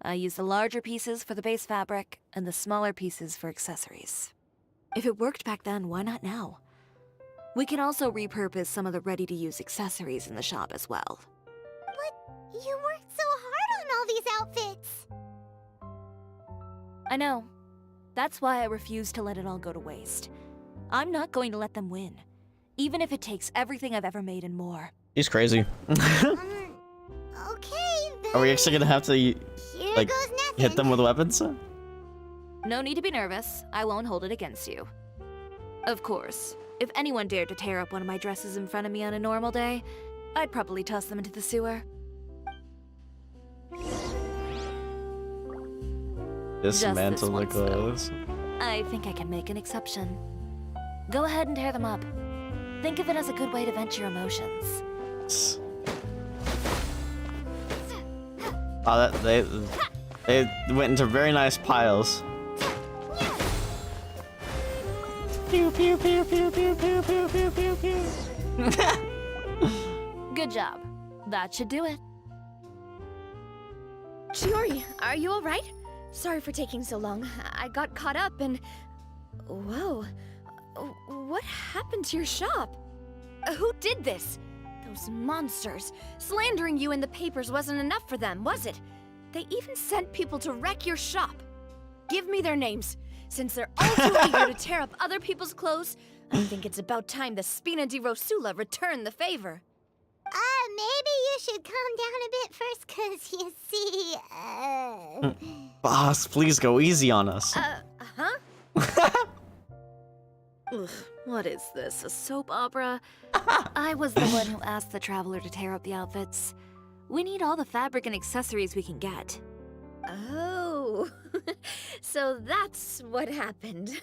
I used the larger pieces for the base fabric, and the smaller pieces for accessories. If it worked back then, why not now? We can also repurpose some of the ready-to-use accessories in the shop as well. But you worked so hard on all these outfits! I know. That's why I refuse to let it all go to waste. I'm not going to let them win, even if it takes everything I've ever made and more. He's crazy. Okay, then. Are we actually gonna have to, like, goes nothing. hit them with weapons? No need to be nervous. I won't hold it against you. Of course, if anyone dared to tear up one of my dresses in front of me on a normal day, I'd probably toss them into the sewer. Dismantle the once, clothes. I think I can make an exception. Go ahead and tear them up. Think of it as a good way to vent your emotions. Oh, they went into very nice piles. Pew pew pew pew pew pew pew pew pew pew. Good job. That should do it. Chiori, are you alright? Sorry for taking so long. I got caught up and... Whoa. What happened to your shop? Who did this? Those monsters. Slandering you in the papers wasn't enough for them, was it? They even sent people to wreck your shop. Give me their names. Since they're all too eager to tear up other people's clothes, I think it's about time the Spina di Rosula return the favor. Maybe you should calm down a bit first, 'cause you see, Boss, please go easy on us. Ugh, what is this, a soap opera? I was the one who asked the traveler to tear up the outfits. We need all the fabric and accessories we can get. Oh, so that's what happened.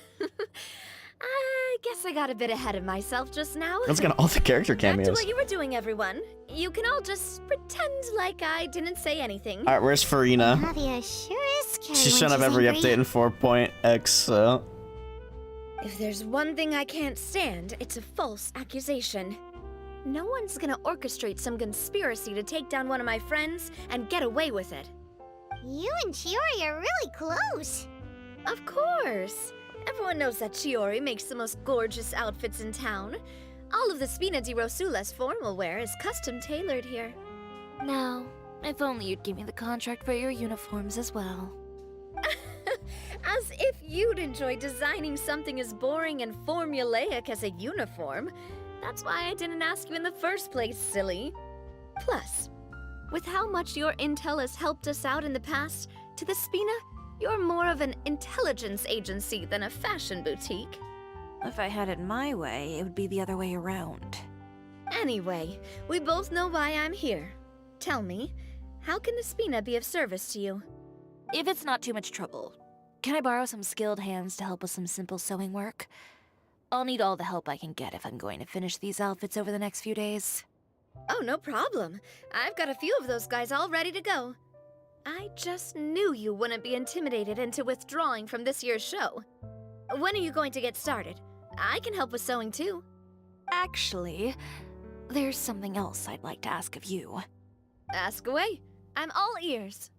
I guess I got a bit ahead of myself just now. Let's get all the character Back to cameos. what you were doing, everyone. You can all just pretend like I didn't say anything. Alright, where's Farina? Navia sure is scary She when shouldn't have she's every angry. update in 4.x, so... If there's one thing I can't stand, it's a false accusation. No one's gonna orchestrate some conspiracy to take down one of my friends and get away with it. You and Chiori are really close. Of course. Everyone knows that Chiori makes the most gorgeous outfits in town. All of the Spina di Rosula's formal wear is custom tailored here. Now, if only you'd give me the contract for your uniforms as well. As if you'd enjoy designing something as boring and formulaic as a uniform. That's why I didn't ask you in the first place, silly. Plus, with how much your intel has helped us out in the past, to the Spina, you're more of an intelligence agency than a fashion boutique. If I had it my way, it would be the other way around. Anyway, we both know why I'm here. Tell me, How can the Spina be of service to you? If it's not too much trouble, can I borrow some skilled hands to help with some simple sewing work? I'll need all the help I can get if I'm going to finish these outfits over the next few days. Oh, no problem. I've got a few of those guys all ready to go. I just knew you wouldn't be intimidated into withdrawing from this year's show. When are you going to get started? I can help with sewing too. Actually, there's something else I'd like to ask of you. Ask away. I'm all ears.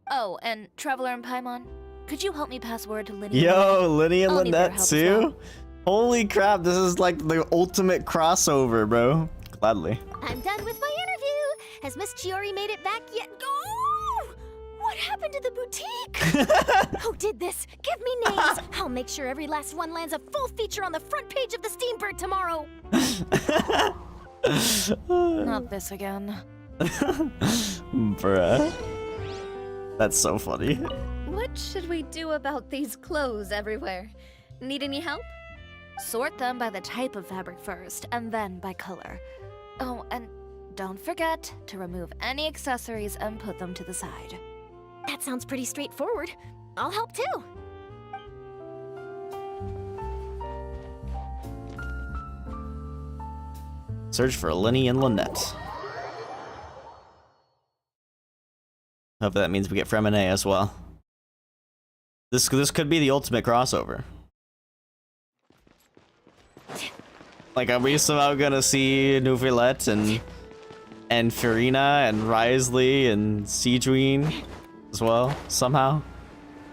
Oh, and Traveler and Paimon, could you help me pass word to Linny? Yo, Linny and I'll need their Lynette help as too? well. Holy crap, this is like the ultimate crossover, bro. Gladly. I'm done with my interview. Has Miss Chiori made it back yet? Oh! What happened to the boutique? Who did this? Give me names. I'll make sure every last one lands a full feature on the front page of the Steambird tomorrow. Not this again. Bruh. That's so funny. What should we do about these clothes everywhere? Need any help? Sort them by the type of fabric first, and then by color. Oh, and don't forget to remove any accessories and put them to the side. That sounds pretty straightforward. I'll help too. Search for Linny and Lynette. Hope that means we get Fremine as well. This could be the ultimate crossover. Like, are we somehow gonna see Nuvilette and Farina and Risley and Seedween as well somehow?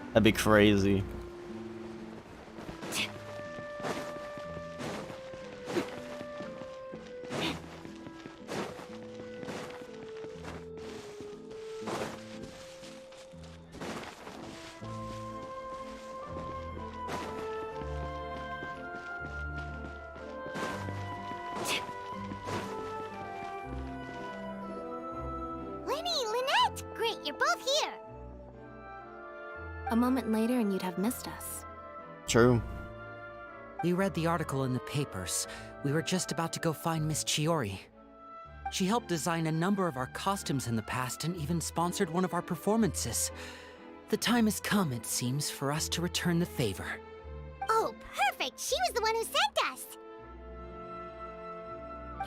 That'd be crazy. A moment later and you'd have missed us. True. We read the article in the papers. We were just about to go find Miss Chiori. She helped design a number of our costumes in the past and even sponsored one of our performances. The time has come, it seems, for us to return the favor. Oh, perfect! She was the one who sent us!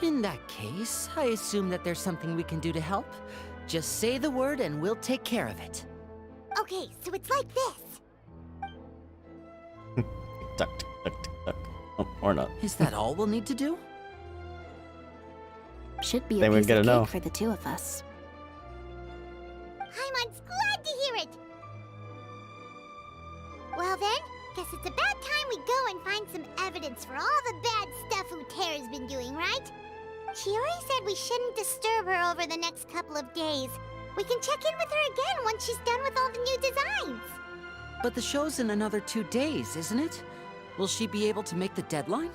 In that case, I assume that there's something we can do to help. Just say the word and we'll take care of it. Okay, so it's like this. Duck, duck, duck, duck, duck. Oh, or not. Is that all we'll need to do? Should be Then a we piece get of a no. cake for the two of us. Paimon's glad to hear it! Well then, guess it's about time we go and find some evidence for all the bad stuff Uterra's been doing, right? Chiori said we shouldn't disturb her over the next couple of days. We can check in with her again once she's done with all the new designs. But the show's in another 2 days, isn't it? Will she be able to make the deadline?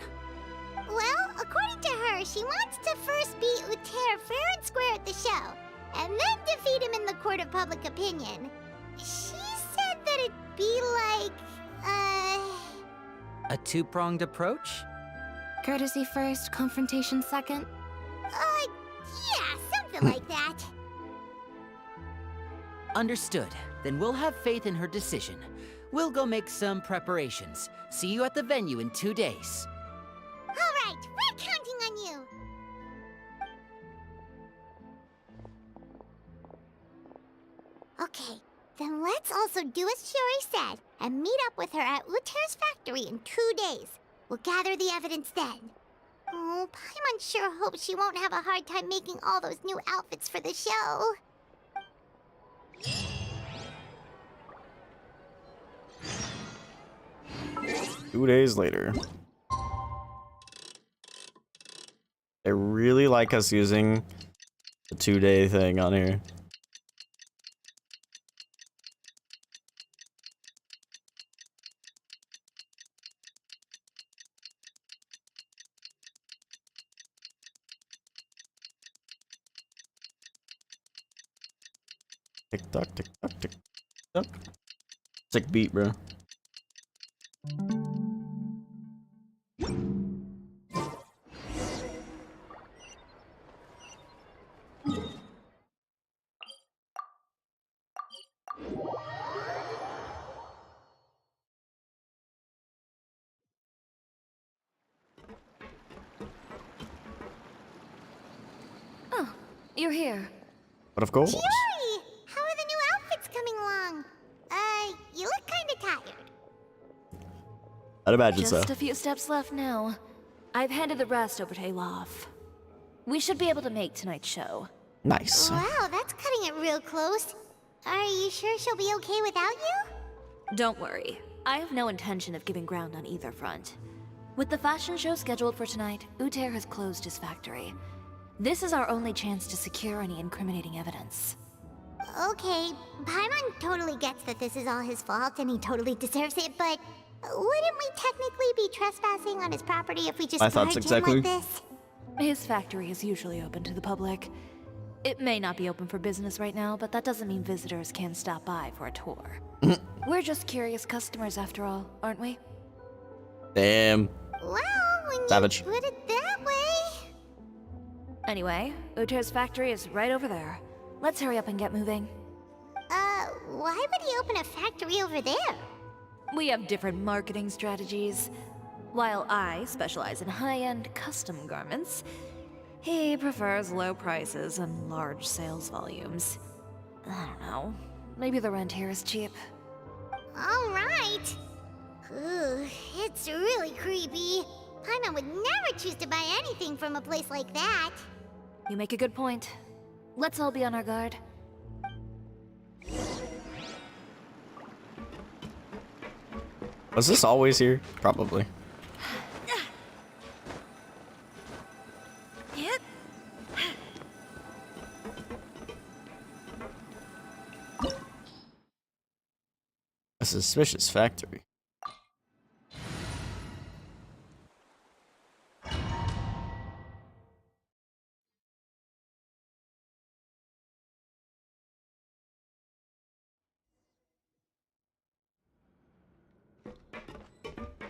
Well, according to her, she wants to first beat Uter fair and square at the show, and then defeat him in the court of public opinion. She said that it'd be like, A two-pronged approach? Courtesy first, confrontation second? Yeah, something like that. Understood. Then we'll have faith in her decision. We'll go make some preparations. See you at the venue in 2 days. All right, we're counting on you. Okay, then let's also do as Chiori said and meet up with her at Uter's factory in 2 days. We'll gather the evidence then. Oh, Paimon sure hopes she won't have a hard time making all those new outfits for the show. Two days later. I really like us using the 2-day thing on here. Tick tock, tick tock, tick tock. Sick beat, bro. you're here. But of course. Chiori! How are the new outfits coming along? You look kinda tired. I'd imagine so. Just a few steps left now. I've handed the rest over to Olaf. We should be able to make tonight's show. Nice. Wow, that's cutting it real close. Are you sure she'll be okay without you? Don't worry. I have no intention of giving ground on either front. With the fashion show scheduled for tonight, Uter has closed his factory. This is our only chance to secure any incriminating evidence. Okay, Paimon totally gets that this is all his fault and he totally deserves it, but wouldn't we technically be trespassing on his property if we just barged in like this? His factory is usually open to the public. It may not be open for business right now, but that doesn't mean visitors can stop by for a tour. We're just curious customers after all, aren't we? Damn. Well, when Savage. you put it that way... Anyway, Uter's factory is right over there. Let's hurry up and get moving. Why would he open a factory over there? We have different marketing strategies. While I specialize in high-end custom garments, he prefers low prices and large sales volumes. I don't know. Maybe the rent here is cheap. Alright. It's really creepy. Paimon would never choose to buy anything from a place like that. You make a good point. Let's all be on our guard. Was this always here? Probably. A suspicious factory.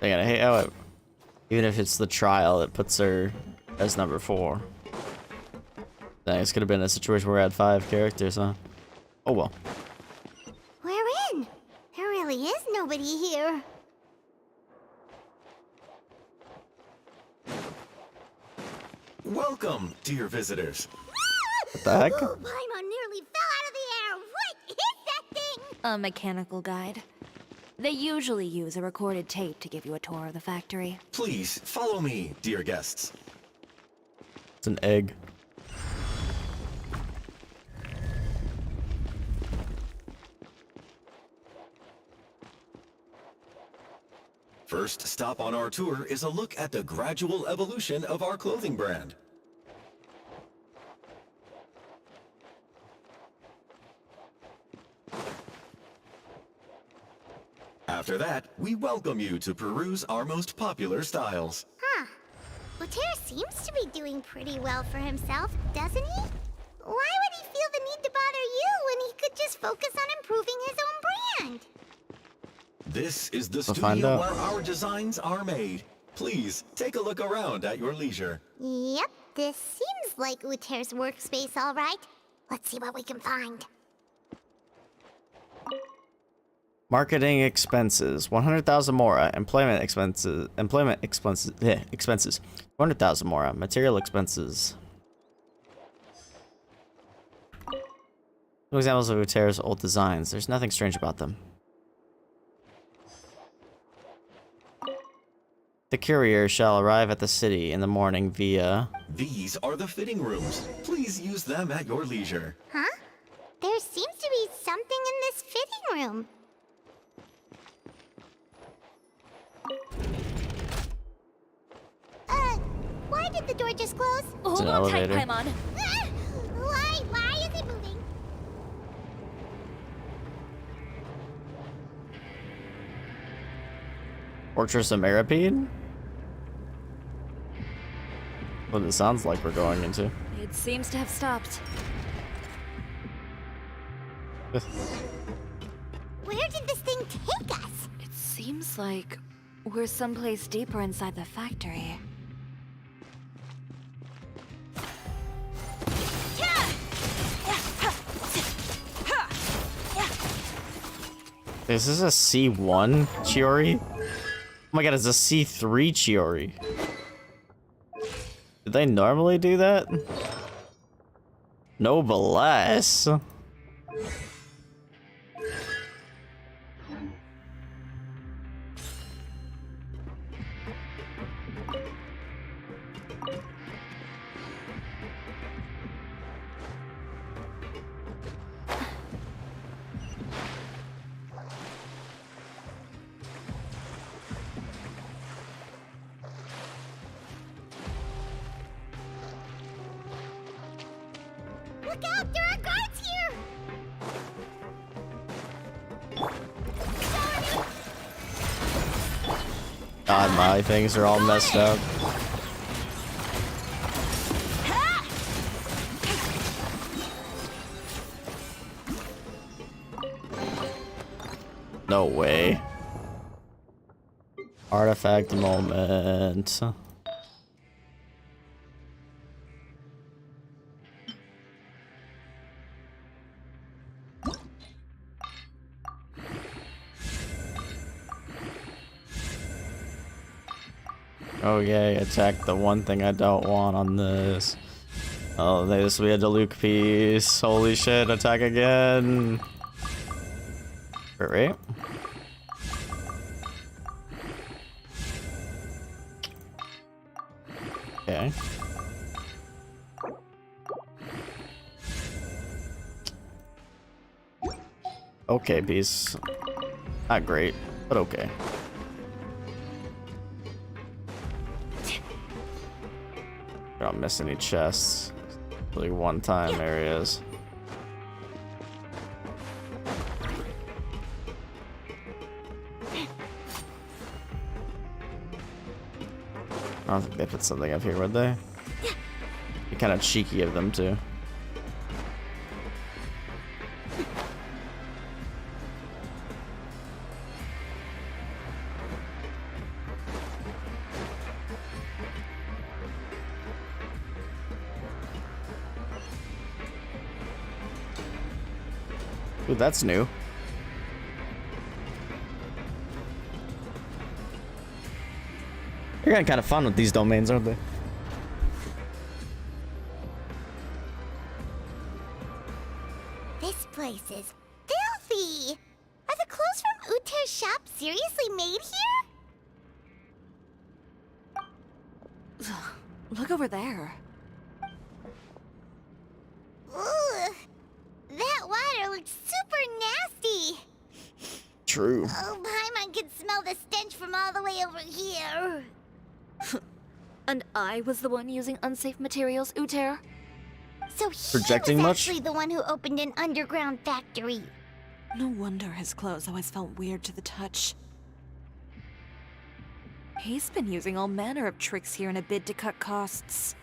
Dang it, I hate how it, even if it's the trial, it puts her as number 4. Dang, this could have been a situation where I had 5 characters, huh? Oh well. We're in. There really is nobody here. Welcome, dear visitors. What the heck? Oh, Paimon nearly fell out of the air. What is that thing? A mechanical guide. They usually use a recorded tape to give you a tour of the factory. Please, follow me, dear guests. It's an egg. First stop on our tour is a look at the gradual evolution of our clothing brand. After that, we welcome you to peruse our most popular styles. Huh. Uter seems to be doing pretty well for himself, doesn't he? Why would he feel the need to bother you when he could just focus on improving his own brand? This is the We'll find studio out. where our designs are made. Please, take a look around at your leisure. Yep, this seems like Uter's workspace, all right. Let's see what we can find. Marketing expenses, 100,000 mora. Employment expenses, expenses, 200,000 mora. Material expenses. Some examples of Uter's old designs. There's nothing strange about them. The courier shall arrive at the city in the morning via... These are the fitting rooms. Please use them at your leisure. Huh? There seems to be something in this fitting room. Why did the door just close? It's an Hold on tight, elevator. Paimon. Why is it moving? Fortress of Maripede? What it sounds like we're going into. It seems to have stopped. Where did this thing take us? It seems like we're someplace deeper inside the factory. Is this a C1 Chiori? Oh my god, it's a C3 Chiori. Did they normally do that? Noblesse. Look out! There are guards here! God, my things are all messed up. No way. Artifact moment. Oh yay, attack the one thing I don't want on this. Oh, this will be a Diluc piece. Holy shit, attack again. Right? Okay. Okay, piece. Not great, but okay. I don't miss any chests. Like one-time areas. I don't think they put something up here, would they? Be kind of cheeky of them too. Ooh, that's new. They're getting kind of fun with these domains, aren't they? This place is filthy! Are the clothes from Uter's shop seriously made here? Look over there. Ugh. That water looks super nasty! True. Oh, Paimon can smell the stench from all the way over here. And I was the one using unsafe materials, Uter? So he Projecting was much? actually the one who opened an underground factory. No wonder his clothes always felt weird to the touch. He's been using all manner of tricks here in a bid to cut costs.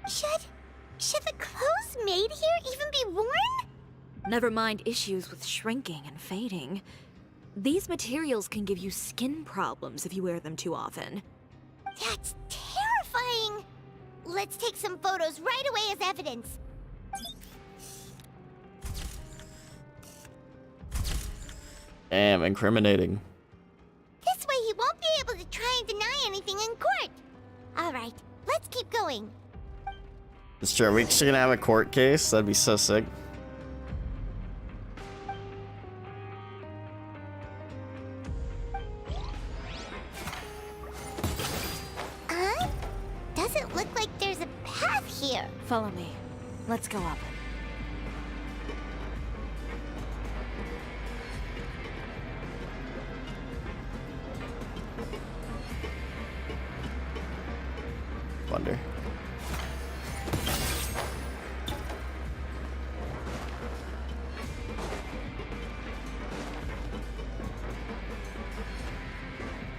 Should the clothes made here even be worn? Never mind issues with shrinking and fading. These materials can give you skin problems if you wear them too often. That's terrifying! Let's take some photos right away as evidence. Damn, incriminating. This way he won't be able to try and deny anything in court. Alright, let's keep going. It's true. Are we actually gonna have a court case? That'd be so sick. Doesn't look like there's a path here. Follow me. Let's go up. Wonder.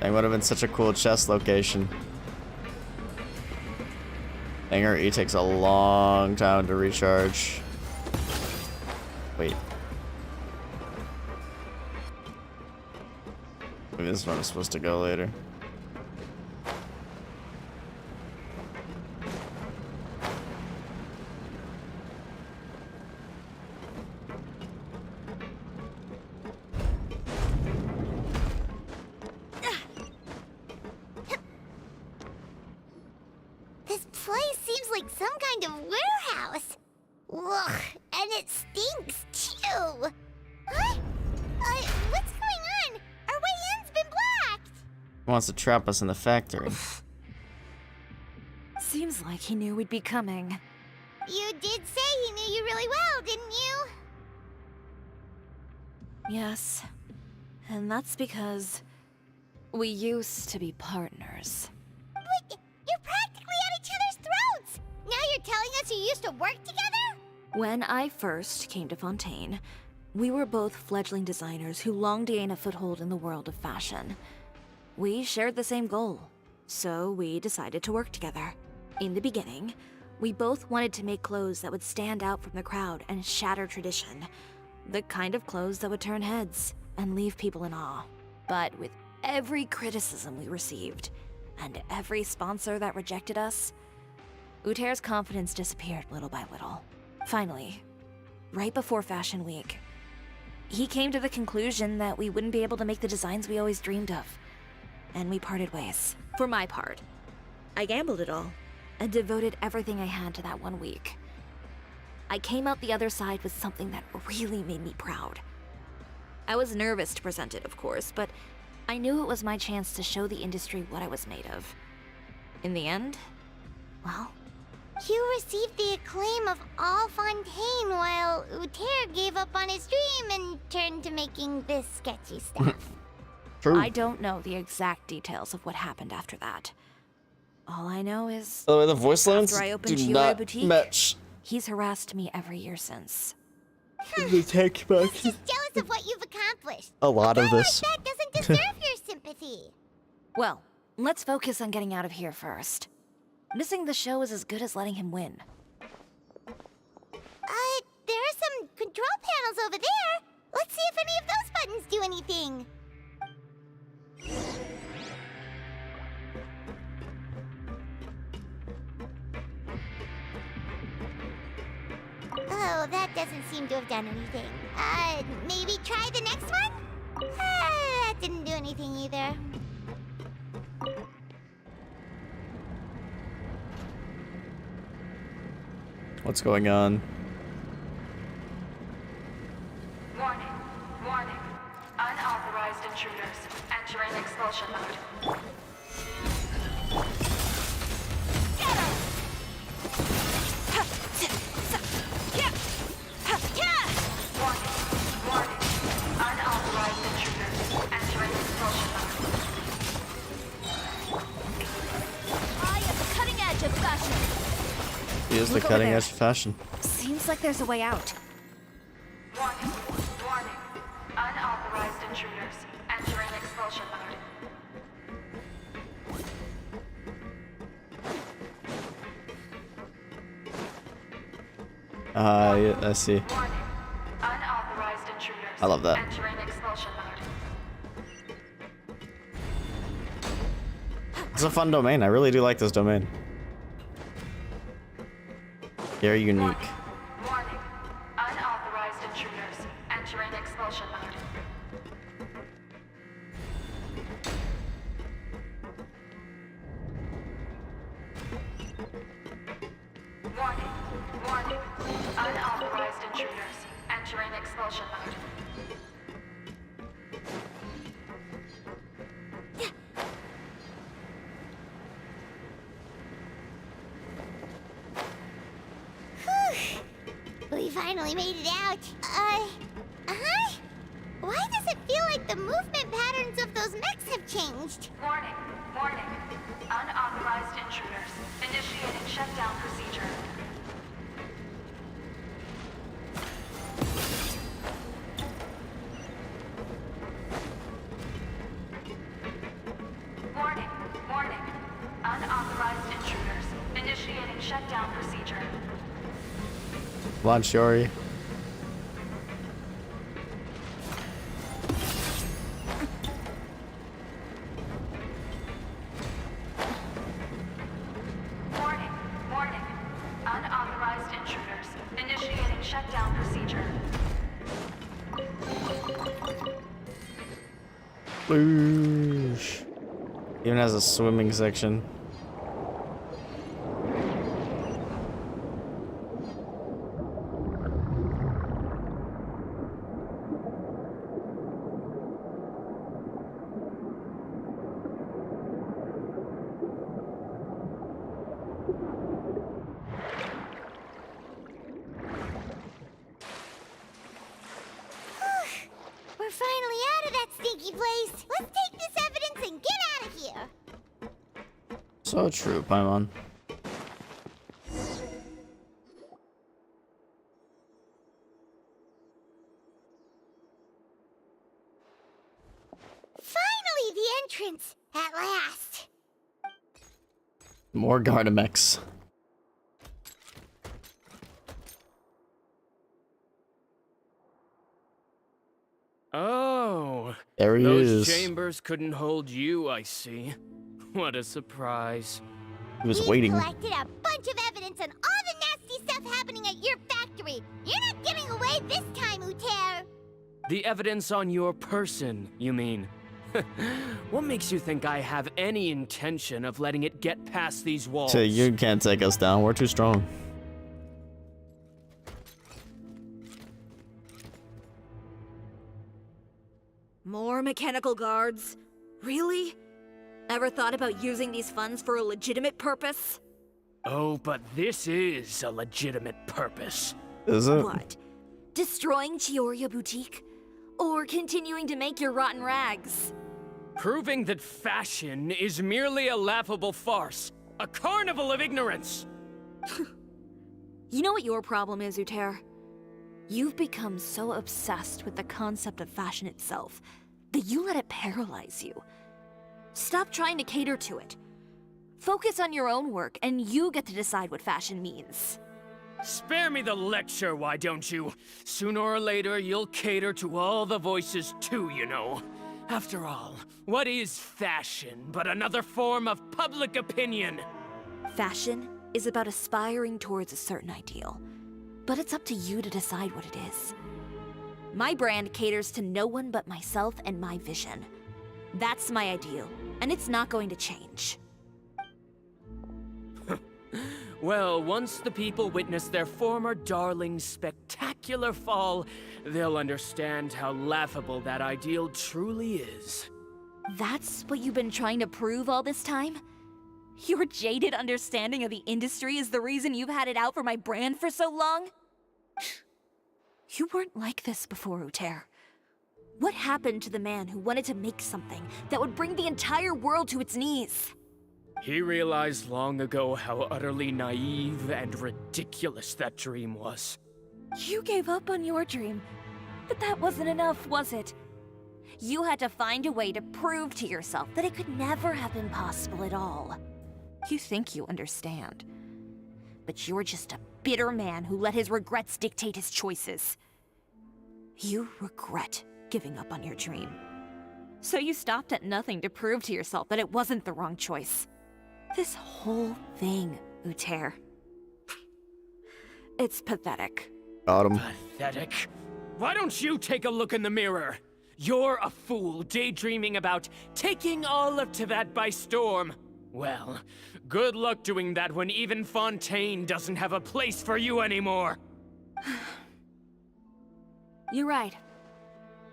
That would have been such a cool chest location. Hanger E takes a long time to recharge. Wait. Maybe this one is supposed to go later. This place seems like some kind of warehouse. Ugh. wants to trap us in the factory. Seems like he knew we'd be coming. You did say he knew you really well, didn't you? Yes. And that's because we used to be partners. Wait, you're practically at each other's throats! Now you're telling us you used to work together? When I first came to Fontaine, we were both fledgling designers who longed to gain a foothold in the world of fashion. We shared the same goal, so we decided to work together. In the beginning, we both wanted to make clothes that would stand out from the crowd and shatter tradition. The kind of clothes that would turn heads and leave people in awe. But with every criticism we received, and every sponsor that rejected us, Uter's confidence disappeared little by little. Finally, right before Fashion Week, he came to the conclusion that we wouldn't be able to make the designs we always dreamed of. And we parted ways. For my part, I gambled it all and devoted everything I had to that 1 week. I came out the other side with something that really made me proud. I was nervous to present it, of course, but I knew it was my chance to show the industry what I was made of. In the end, well, you received the acclaim of all Fontaine while Uter gave up on his dream and turned to making this sketchy stuff. True. I don't know the exact details of what happened after that. All I know is, By the way, the voice lines after I opened do Chiori not Boutique, match he's harassed me every year since. the tech back. He's just jealous of what you've accomplished. A lot of this. That doesn't deserve your sympathy. Well, let's focus on getting out of here first. Missing the show is as good as letting him win. There are some control panels over there. Let's see if any of those buttons do anything. Oh, that doesn't seem to have done anything. Maybe try the next one? That didn't do anything either. What's going on? Warning, warning. Unauthorized intruders entering expulsion mode. Warning, warning. Unauthorized intruders entering expulsion mode. I am the cutting edge of fashion. He is the Look over cutting there. edge of fashion. Seems like there's a way out. Warning, warning. Unauthorized intruders entering expulsion mode. Yeah, I see. Warning. Unauthorized intruders I love that. entering expulsion mode. It's a fun domain. I really do like this domain. Very unique. Warning. Unauthorized intruders entering expulsion mode. Warning. Warning. Unauthorized intruders entering expulsion mode. We finally made it out. Why does it feel like the movement patterns of those mechs have changed? Warning. Warning. Unauthorized intruders initiating shutdown procedure. Warning. Warning. Unauthorized intruders initiating shutdown procedure. Come on, Chiori. Warning. Warning. Unauthorized intruders initiating shutdown procedure. Boosh. Even has a swimming section. stinky place! Let's take this evidence and get out of here! So true, Paimon. Finally, the entrance! At last! More Gardamex. Oh, there he those is. chambers couldn't hold you, I see. What a surprise. He was waiting. We collected a bunch of evidence on all the nasty stuff happening at your factory. You're not getting away this time, Uter. The evidence on your person, you mean? What makes you think I have any intention of letting it get past these walls? So you can't take us down. We're too strong. More mechanical guards? Really? Ever thought about using these funds for a legitimate purpose? Oh, but this is a legitimate purpose. Is it? What? Destroying Chiori Boutique? Or continuing to make your rotten rags? Proving that fashion is merely a laughable farce. A carnival of ignorance! You know what your problem is, Uter? You've become so obsessed with the concept of fashion itself that you let it paralyze you. Stop trying to cater to it. Focus on your own work, and you get to decide what fashion means. Spare me the lecture, why don't you? Sooner or later, you'll cater to all the voices too, you know. After all, what is fashion but another form of public opinion? Fashion is about aspiring towards a certain ideal, but it's up to you to decide what it is. My brand caters to no one but myself and my vision. That's my ideal, and it's not going to change. Well, once the people witness their former darling's spectacular fall, they'll understand how laughable that ideal truly is. That's what you've been trying to prove all this time? Your jaded understanding of the industry is the reason you've had it out for my brand for so long? You weren't like this before, Uter. What happened to the man who wanted to make something that would bring the entire world to its knees? He realized long ago how utterly naive and ridiculous that dream was. You gave up on your dream, but that wasn't enough, was it? You had to find a way to prove to yourself that it could never have been possible at all. You think you understand, but you're just a bitter man who let his regrets dictate his choices. You regret giving up on your dream. So you stopped at nothing to prove to yourself that it wasn't the wrong choice. This whole thing, Uter. It's pathetic. Got him. Pathetic? Why don't you take a look in the mirror? You're a fool daydreaming about taking all of Teyvat by storm. Well, good luck doing that when even Fontaine doesn't have a place for you anymore. You're right.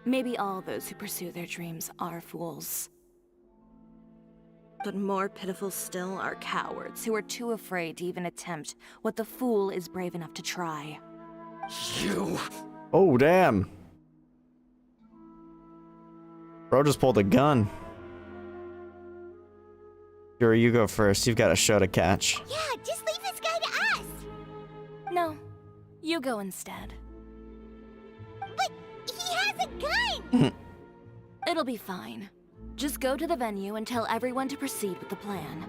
Maybe all those who pursue their dreams are fools. But more pitiful still are cowards who are too afraid to even attempt what the fool is brave enough to try. You... Oh, damn. Bro just pulled a gun. Chiori, you go first. You've got a show to catch. Yeah, just leave this guy to us! No, you go instead. But he has a gun! It'll be fine. Just go to the venue and tell everyone to proceed with the plan.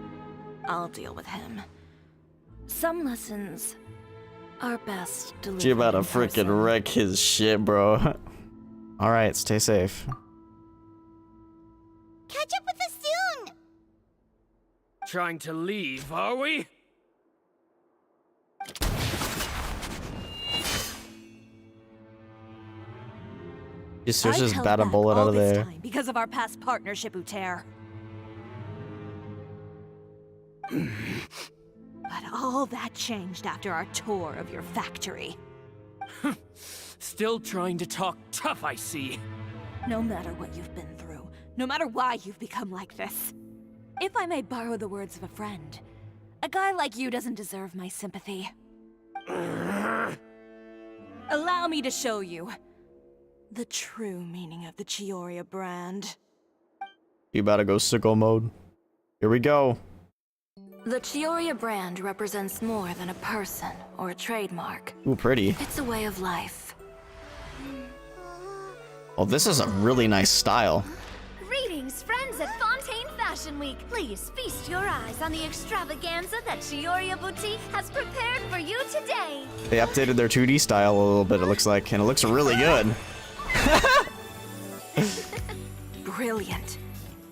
I'll deal with him. Some lessons are best delivered She about to in person. freaking wreck his shit, bro. Alright, stay safe. Catch up with us soon! Trying to leave, are we? Just I just held bat a back bullet all out of this there. time because of our past partnership, Uter. But all that changed after our tour of your factory. Still trying to talk tough, I see. No matter what you've been through, no matter why you've become like this. If I may borrow the words of a friend, a guy like you doesn't deserve my sympathy. Allow me to show you. The true meaning of the Chiori brand. You better go sicko mode. Here we go. The Chiori brand represents more than a person or a trademark. Ooh, pretty. It's a way of life. Oh, this is a really nice style. Greetings, friends at Fontaine Fashion Week. Please feast your eyes on the extravaganza that Chiori Boutique has prepared for you today. They updated their 2D style a little bit, it looks like, and it looks really good. Brilliant,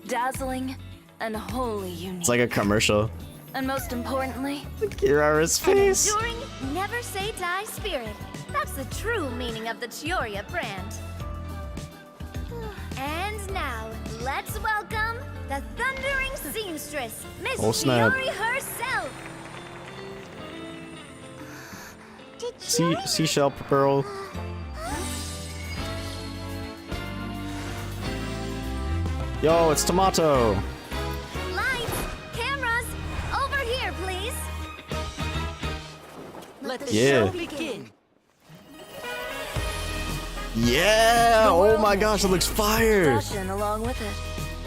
dazzling, and wholly unique. It's like a commercial. And most importantly, Kirara's face. An enduring, never say die spirit. That's the true meaning of the Chiori brand. And now, let's welcome the thundering seamstress, Miss Oh, snap. Chiori herself. Seashell girl. Yo, it's Tomato. Lights, cameras, over here, please. Let the Yeah. show begin. Yeah! Oh my gosh, it looks fire! fashion along with it.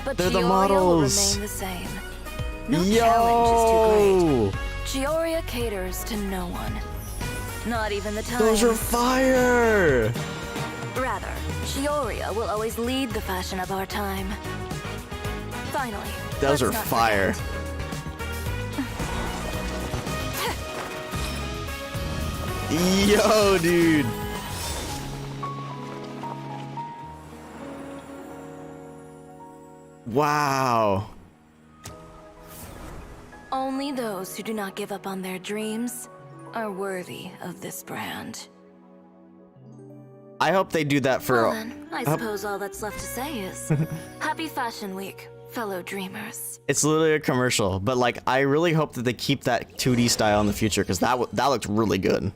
But They're the Chioria models. will remain the same. No challenge is too Yo! great. Chioria caters to no one. Not even the time. Those are fire! Rather, Chioria will always lead the fashion of our time. Finally, Those are let's not fire. Yo, dude. Wow. Only those who do not give up on their dreams are worthy of this brand. I hope they do that for. Well then, I suppose all that's left to say is Happy Fashion Week, fellow dreamers. It's literally a commercial, but like I really hope that they keep that 2D style in the future because that looked really good.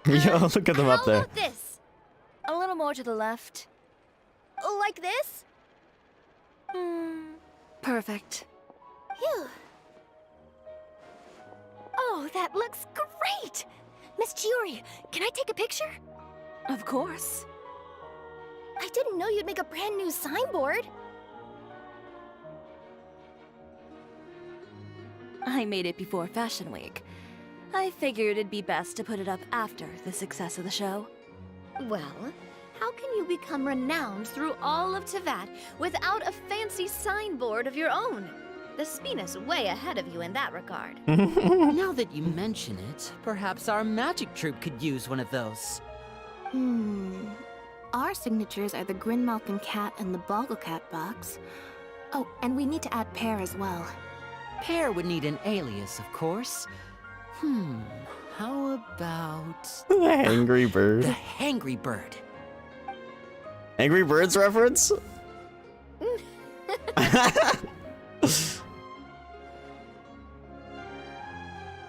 Yo, look at them up there. This, A little more to the left. Like this? Perfect. Phew. Oh, that looks great! Miss Chiori, can I take a picture? Of course. I didn't know you'd make a brand new signboard. I made it before Fashion Week. I figured it'd be best to put it up after the success of the show. well, how can you become renowned through all of Tevat without a fancy signboard of your own? The Spina's way ahead of you in that regard. Now that you mention it, perhaps our magic troupe could use one of those. Our signatures are the Grin Malkin Cat and the Boggle Cat box. Oh, and we need to add Pear as well. Pear would need an alias, of course. How about... The Angry Bird. The Hangry Bird. Angry Birds reference?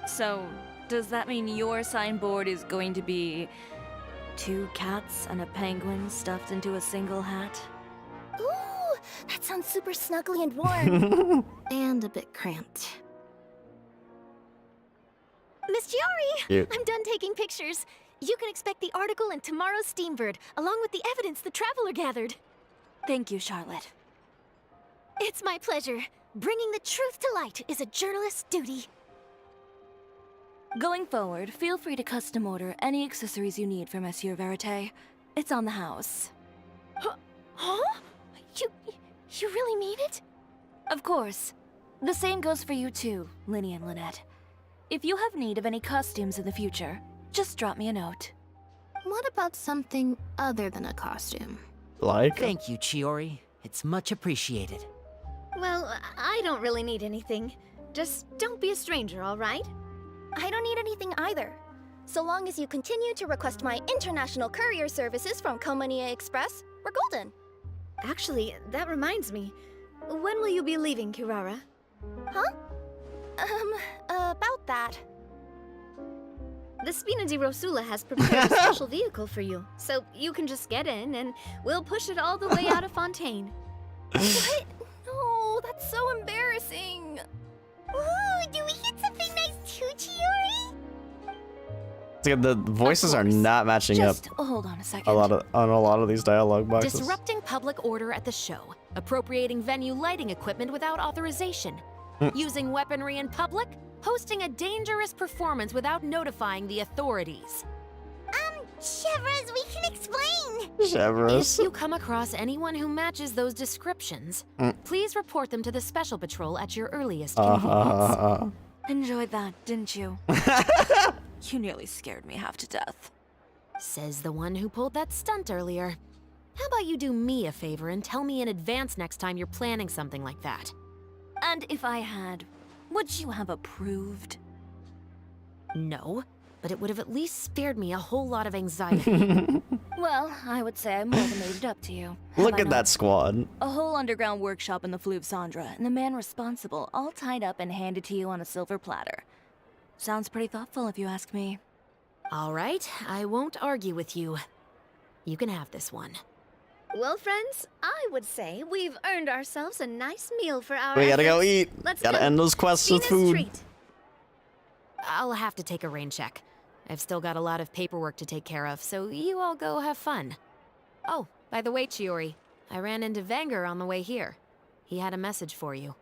So, does that mean your signboard is going to be 2 cats and a penguin stuffed into a single hat? Ooh, that sounds super snuggly and warm. And a bit cramped. Miss Chiori! Cute. I'm done taking pictures. You can expect the article in tomorrow's Steambird, along with the evidence the Traveler gathered. Thank you, Charlotte. It's my pleasure. Bringing the truth to light is a journalist's duty. Going forward, feel free to custom order any accessories you need for Monsieur Verite. It's on the house. Huh? You really mean it? Of course. The same goes for you too, Linny and Lynette. If you have need of any costumes in the future, just drop me a note. What about something other than a costume? Like? Thank you, Chiori. It's much appreciated. Well, I don't really need anything. Just don't be a stranger, all right? I don't need anything either. So long as you continue to request my international courier services from Komania Express, we're golden. Actually, that reminds me. When will you be leaving, Kirara? Huh? About that. The Spina di Rosula has prepared a special vehicle for you, so you can just get in and we'll push it all the way out of Fontaine. What? so embarrassing. Ooh, do we get something nice too, Chiori? The voices are not matching up. Just hold on a second. On a lot of these dialogue boxes. Disrupting public order at the show, appropriating venue lighting equipment without authorization, using weaponry in public, hosting a dangerous performance without notifying the authorities. Chevrolet, we can explain. Chevrolet. If you come across anyone who matches those descriptions, please report them to the Special Patrol at your earliest convenience. Enjoyed that, didn't you? You nearly scared me half to death. Says the one who pulled that stunt earlier. How about you do me a favor and tell me in advance next time you're planning something like that? And if I had, would you have approved? No, but it would have at least spared me a whole lot of anxiety. Well, I would say I more than made it up to you. Look at that squad. A whole underground workshop in the Fleuve Sandra, and the man responsible all tied up and handed to you on a silver platter. Sounds pretty thoughtful if you ask me. All right, I won't argue with you. You can have this one. Well, friends, I would say we've earned ourselves a nice meal for our We gotta go efforts. eat. Let's Gotta go. end those quests with Venus food. treat. I'll have to take a rain check. I've still got a lot of paperwork to take care of, so you all go have fun. Oh, by the way, Chiori, I ran into Vanger on the way here. He had a message for you.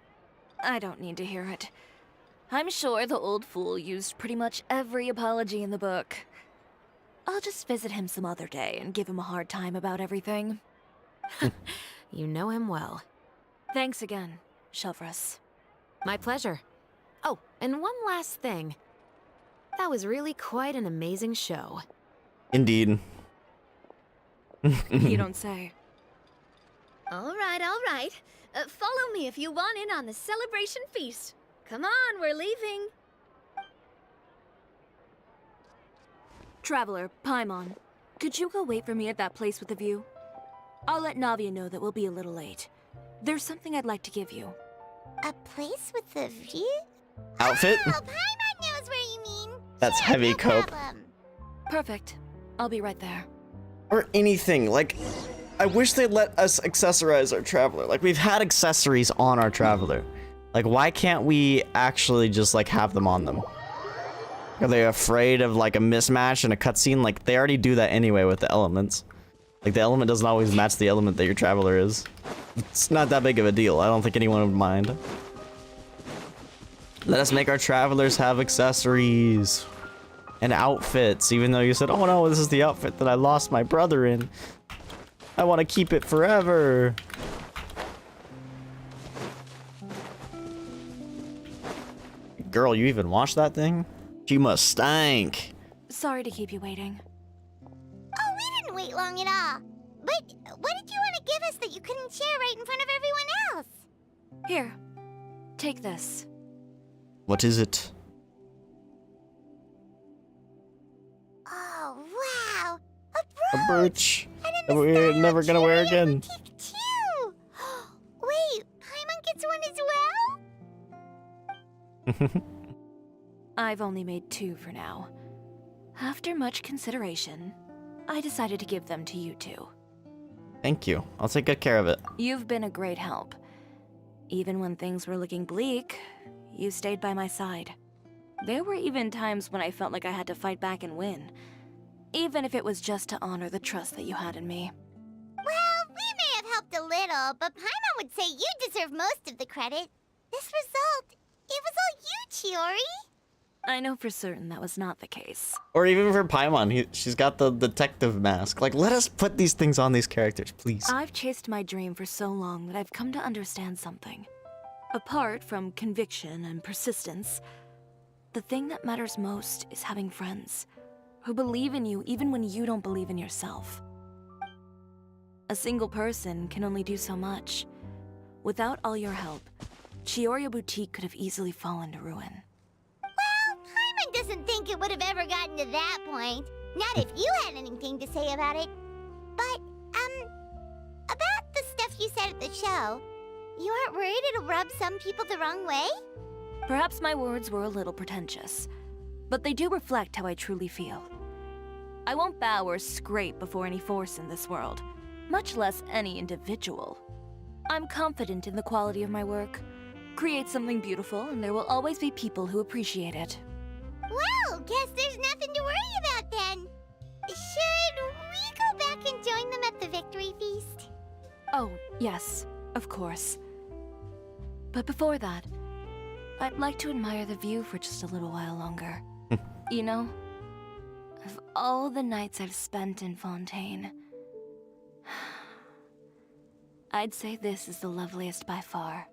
I don't need to hear it. I'm sure the old fool used pretty much every apology in the book. I'll just visit him some other day and give him a hard time about everything. You know him well. Thanks again, Chevrolet. My pleasure. Oh, and one last thing. That was really quite an amazing show. Indeed. You don't say. All right, all right. Follow me if you want in on the celebration feast. Come on, we're leaving. Traveler, Paimon, could you go wait for me at that place with the view? I'll let Navia know that we'll be a little late. There's something I'd like to give you. A place with a view? Outfit? Oh, Paimon knows where you mean. That's Sure, heavy no cope. problem. Perfect. I'll be right there. Or anything. Like, I wish they'd let us accessorize our Traveler. Like, we've had accessories on our Traveler. Like, why can't we actually just, like, have them on them? Are they afraid of, like, a mismatch in a cutscene? Like, they already do that anyway with the elements. Like, the element doesn't always match the element that your Traveler is. It's not that big of a deal. I don't think anyone would mind. Let us make our Travelers have accessories and outfits, even though you said, oh no, this is the outfit that I lost my brother in. I want to keep it forever. Girl, you even washed that thing? She must stank. Sorry to keep you waiting. Oh, we didn't wait long at all. But what did you want to give us that you couldn't share right in front of everyone else? Here, take this. What is it? Oh, wow. A brooch that we're never gonna wear again. Too. Wait, Paimon gets one as well? I've only made 2 for now. After much consideration, I decided to give them to you two. Thank you. I'll take good care of it. You've been a great help. Even when things were looking bleak, you stayed by my side. There were even times when I felt like I had to fight back and win, even if it was just to honor the trust that you had in me. Well, we may have helped a little, but Paimon would say you deserve most of the credit. This result, it was all you, Chiori. I know for certain that was not the case. Or even for Paimon, she's got the detective mask. Like, let us put these things on these characters, please. I've chased my dream for so long that I've come to understand something. Apart from conviction and persistence, the thing that matters most is having friends who believe in you even when you don't believe in yourself. A single person can only do so much. Without all your help, Chiori Boutique could have easily fallen to ruin. Well, Paimon doesn't think it would have ever gotten to that point. Not if you had anything to say about it. But, about the stuff you said at the show, you aren't worried it'll rub some people the wrong way? Perhaps my words were a little pretentious, but they do reflect how I truly feel. I won't bow or scrape before any force in this world, much less any individual. I'm confident in the quality of my work, Create something beautiful, and there will always be people who appreciate it. Well, guess there's nothing to worry about then. Should we go back and join them at the victory feast? Oh, yes, of course. But before that, I'd like to admire the view for just a little while longer. You know, of all the nights I've spent in Fontaine, I'd say this is the loveliest by far.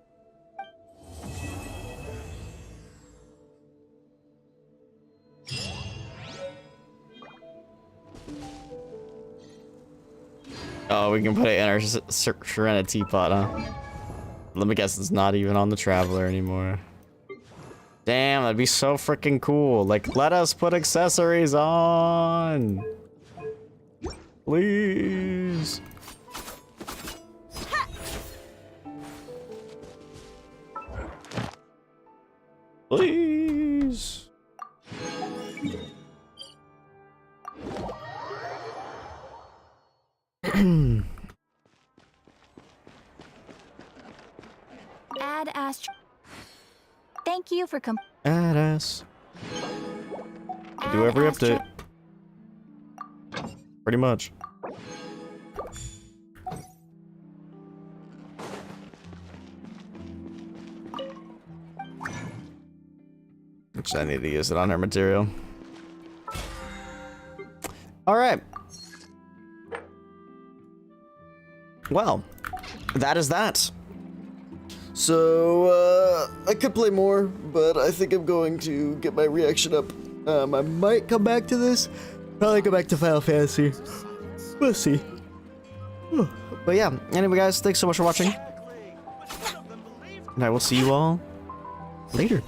Oh, we can put it in our Serenity teapot, huh? Let me guess, it's not even on the Traveler anymore. Damn, that'd be so freaking cool. Like, let us put accessories on. Please. Please. Add Astro. Thank you for Add us. Do every update. Pretty much. Actually, I need to use it on her material. Alright. Well, that is that. So, I could play more, but I think I'm going to get my reaction up. I might come back to this. Probably go back to Final Fantasy. We'll see. But yeah, anyway guys, thanks so much for watching. And I will see you all later.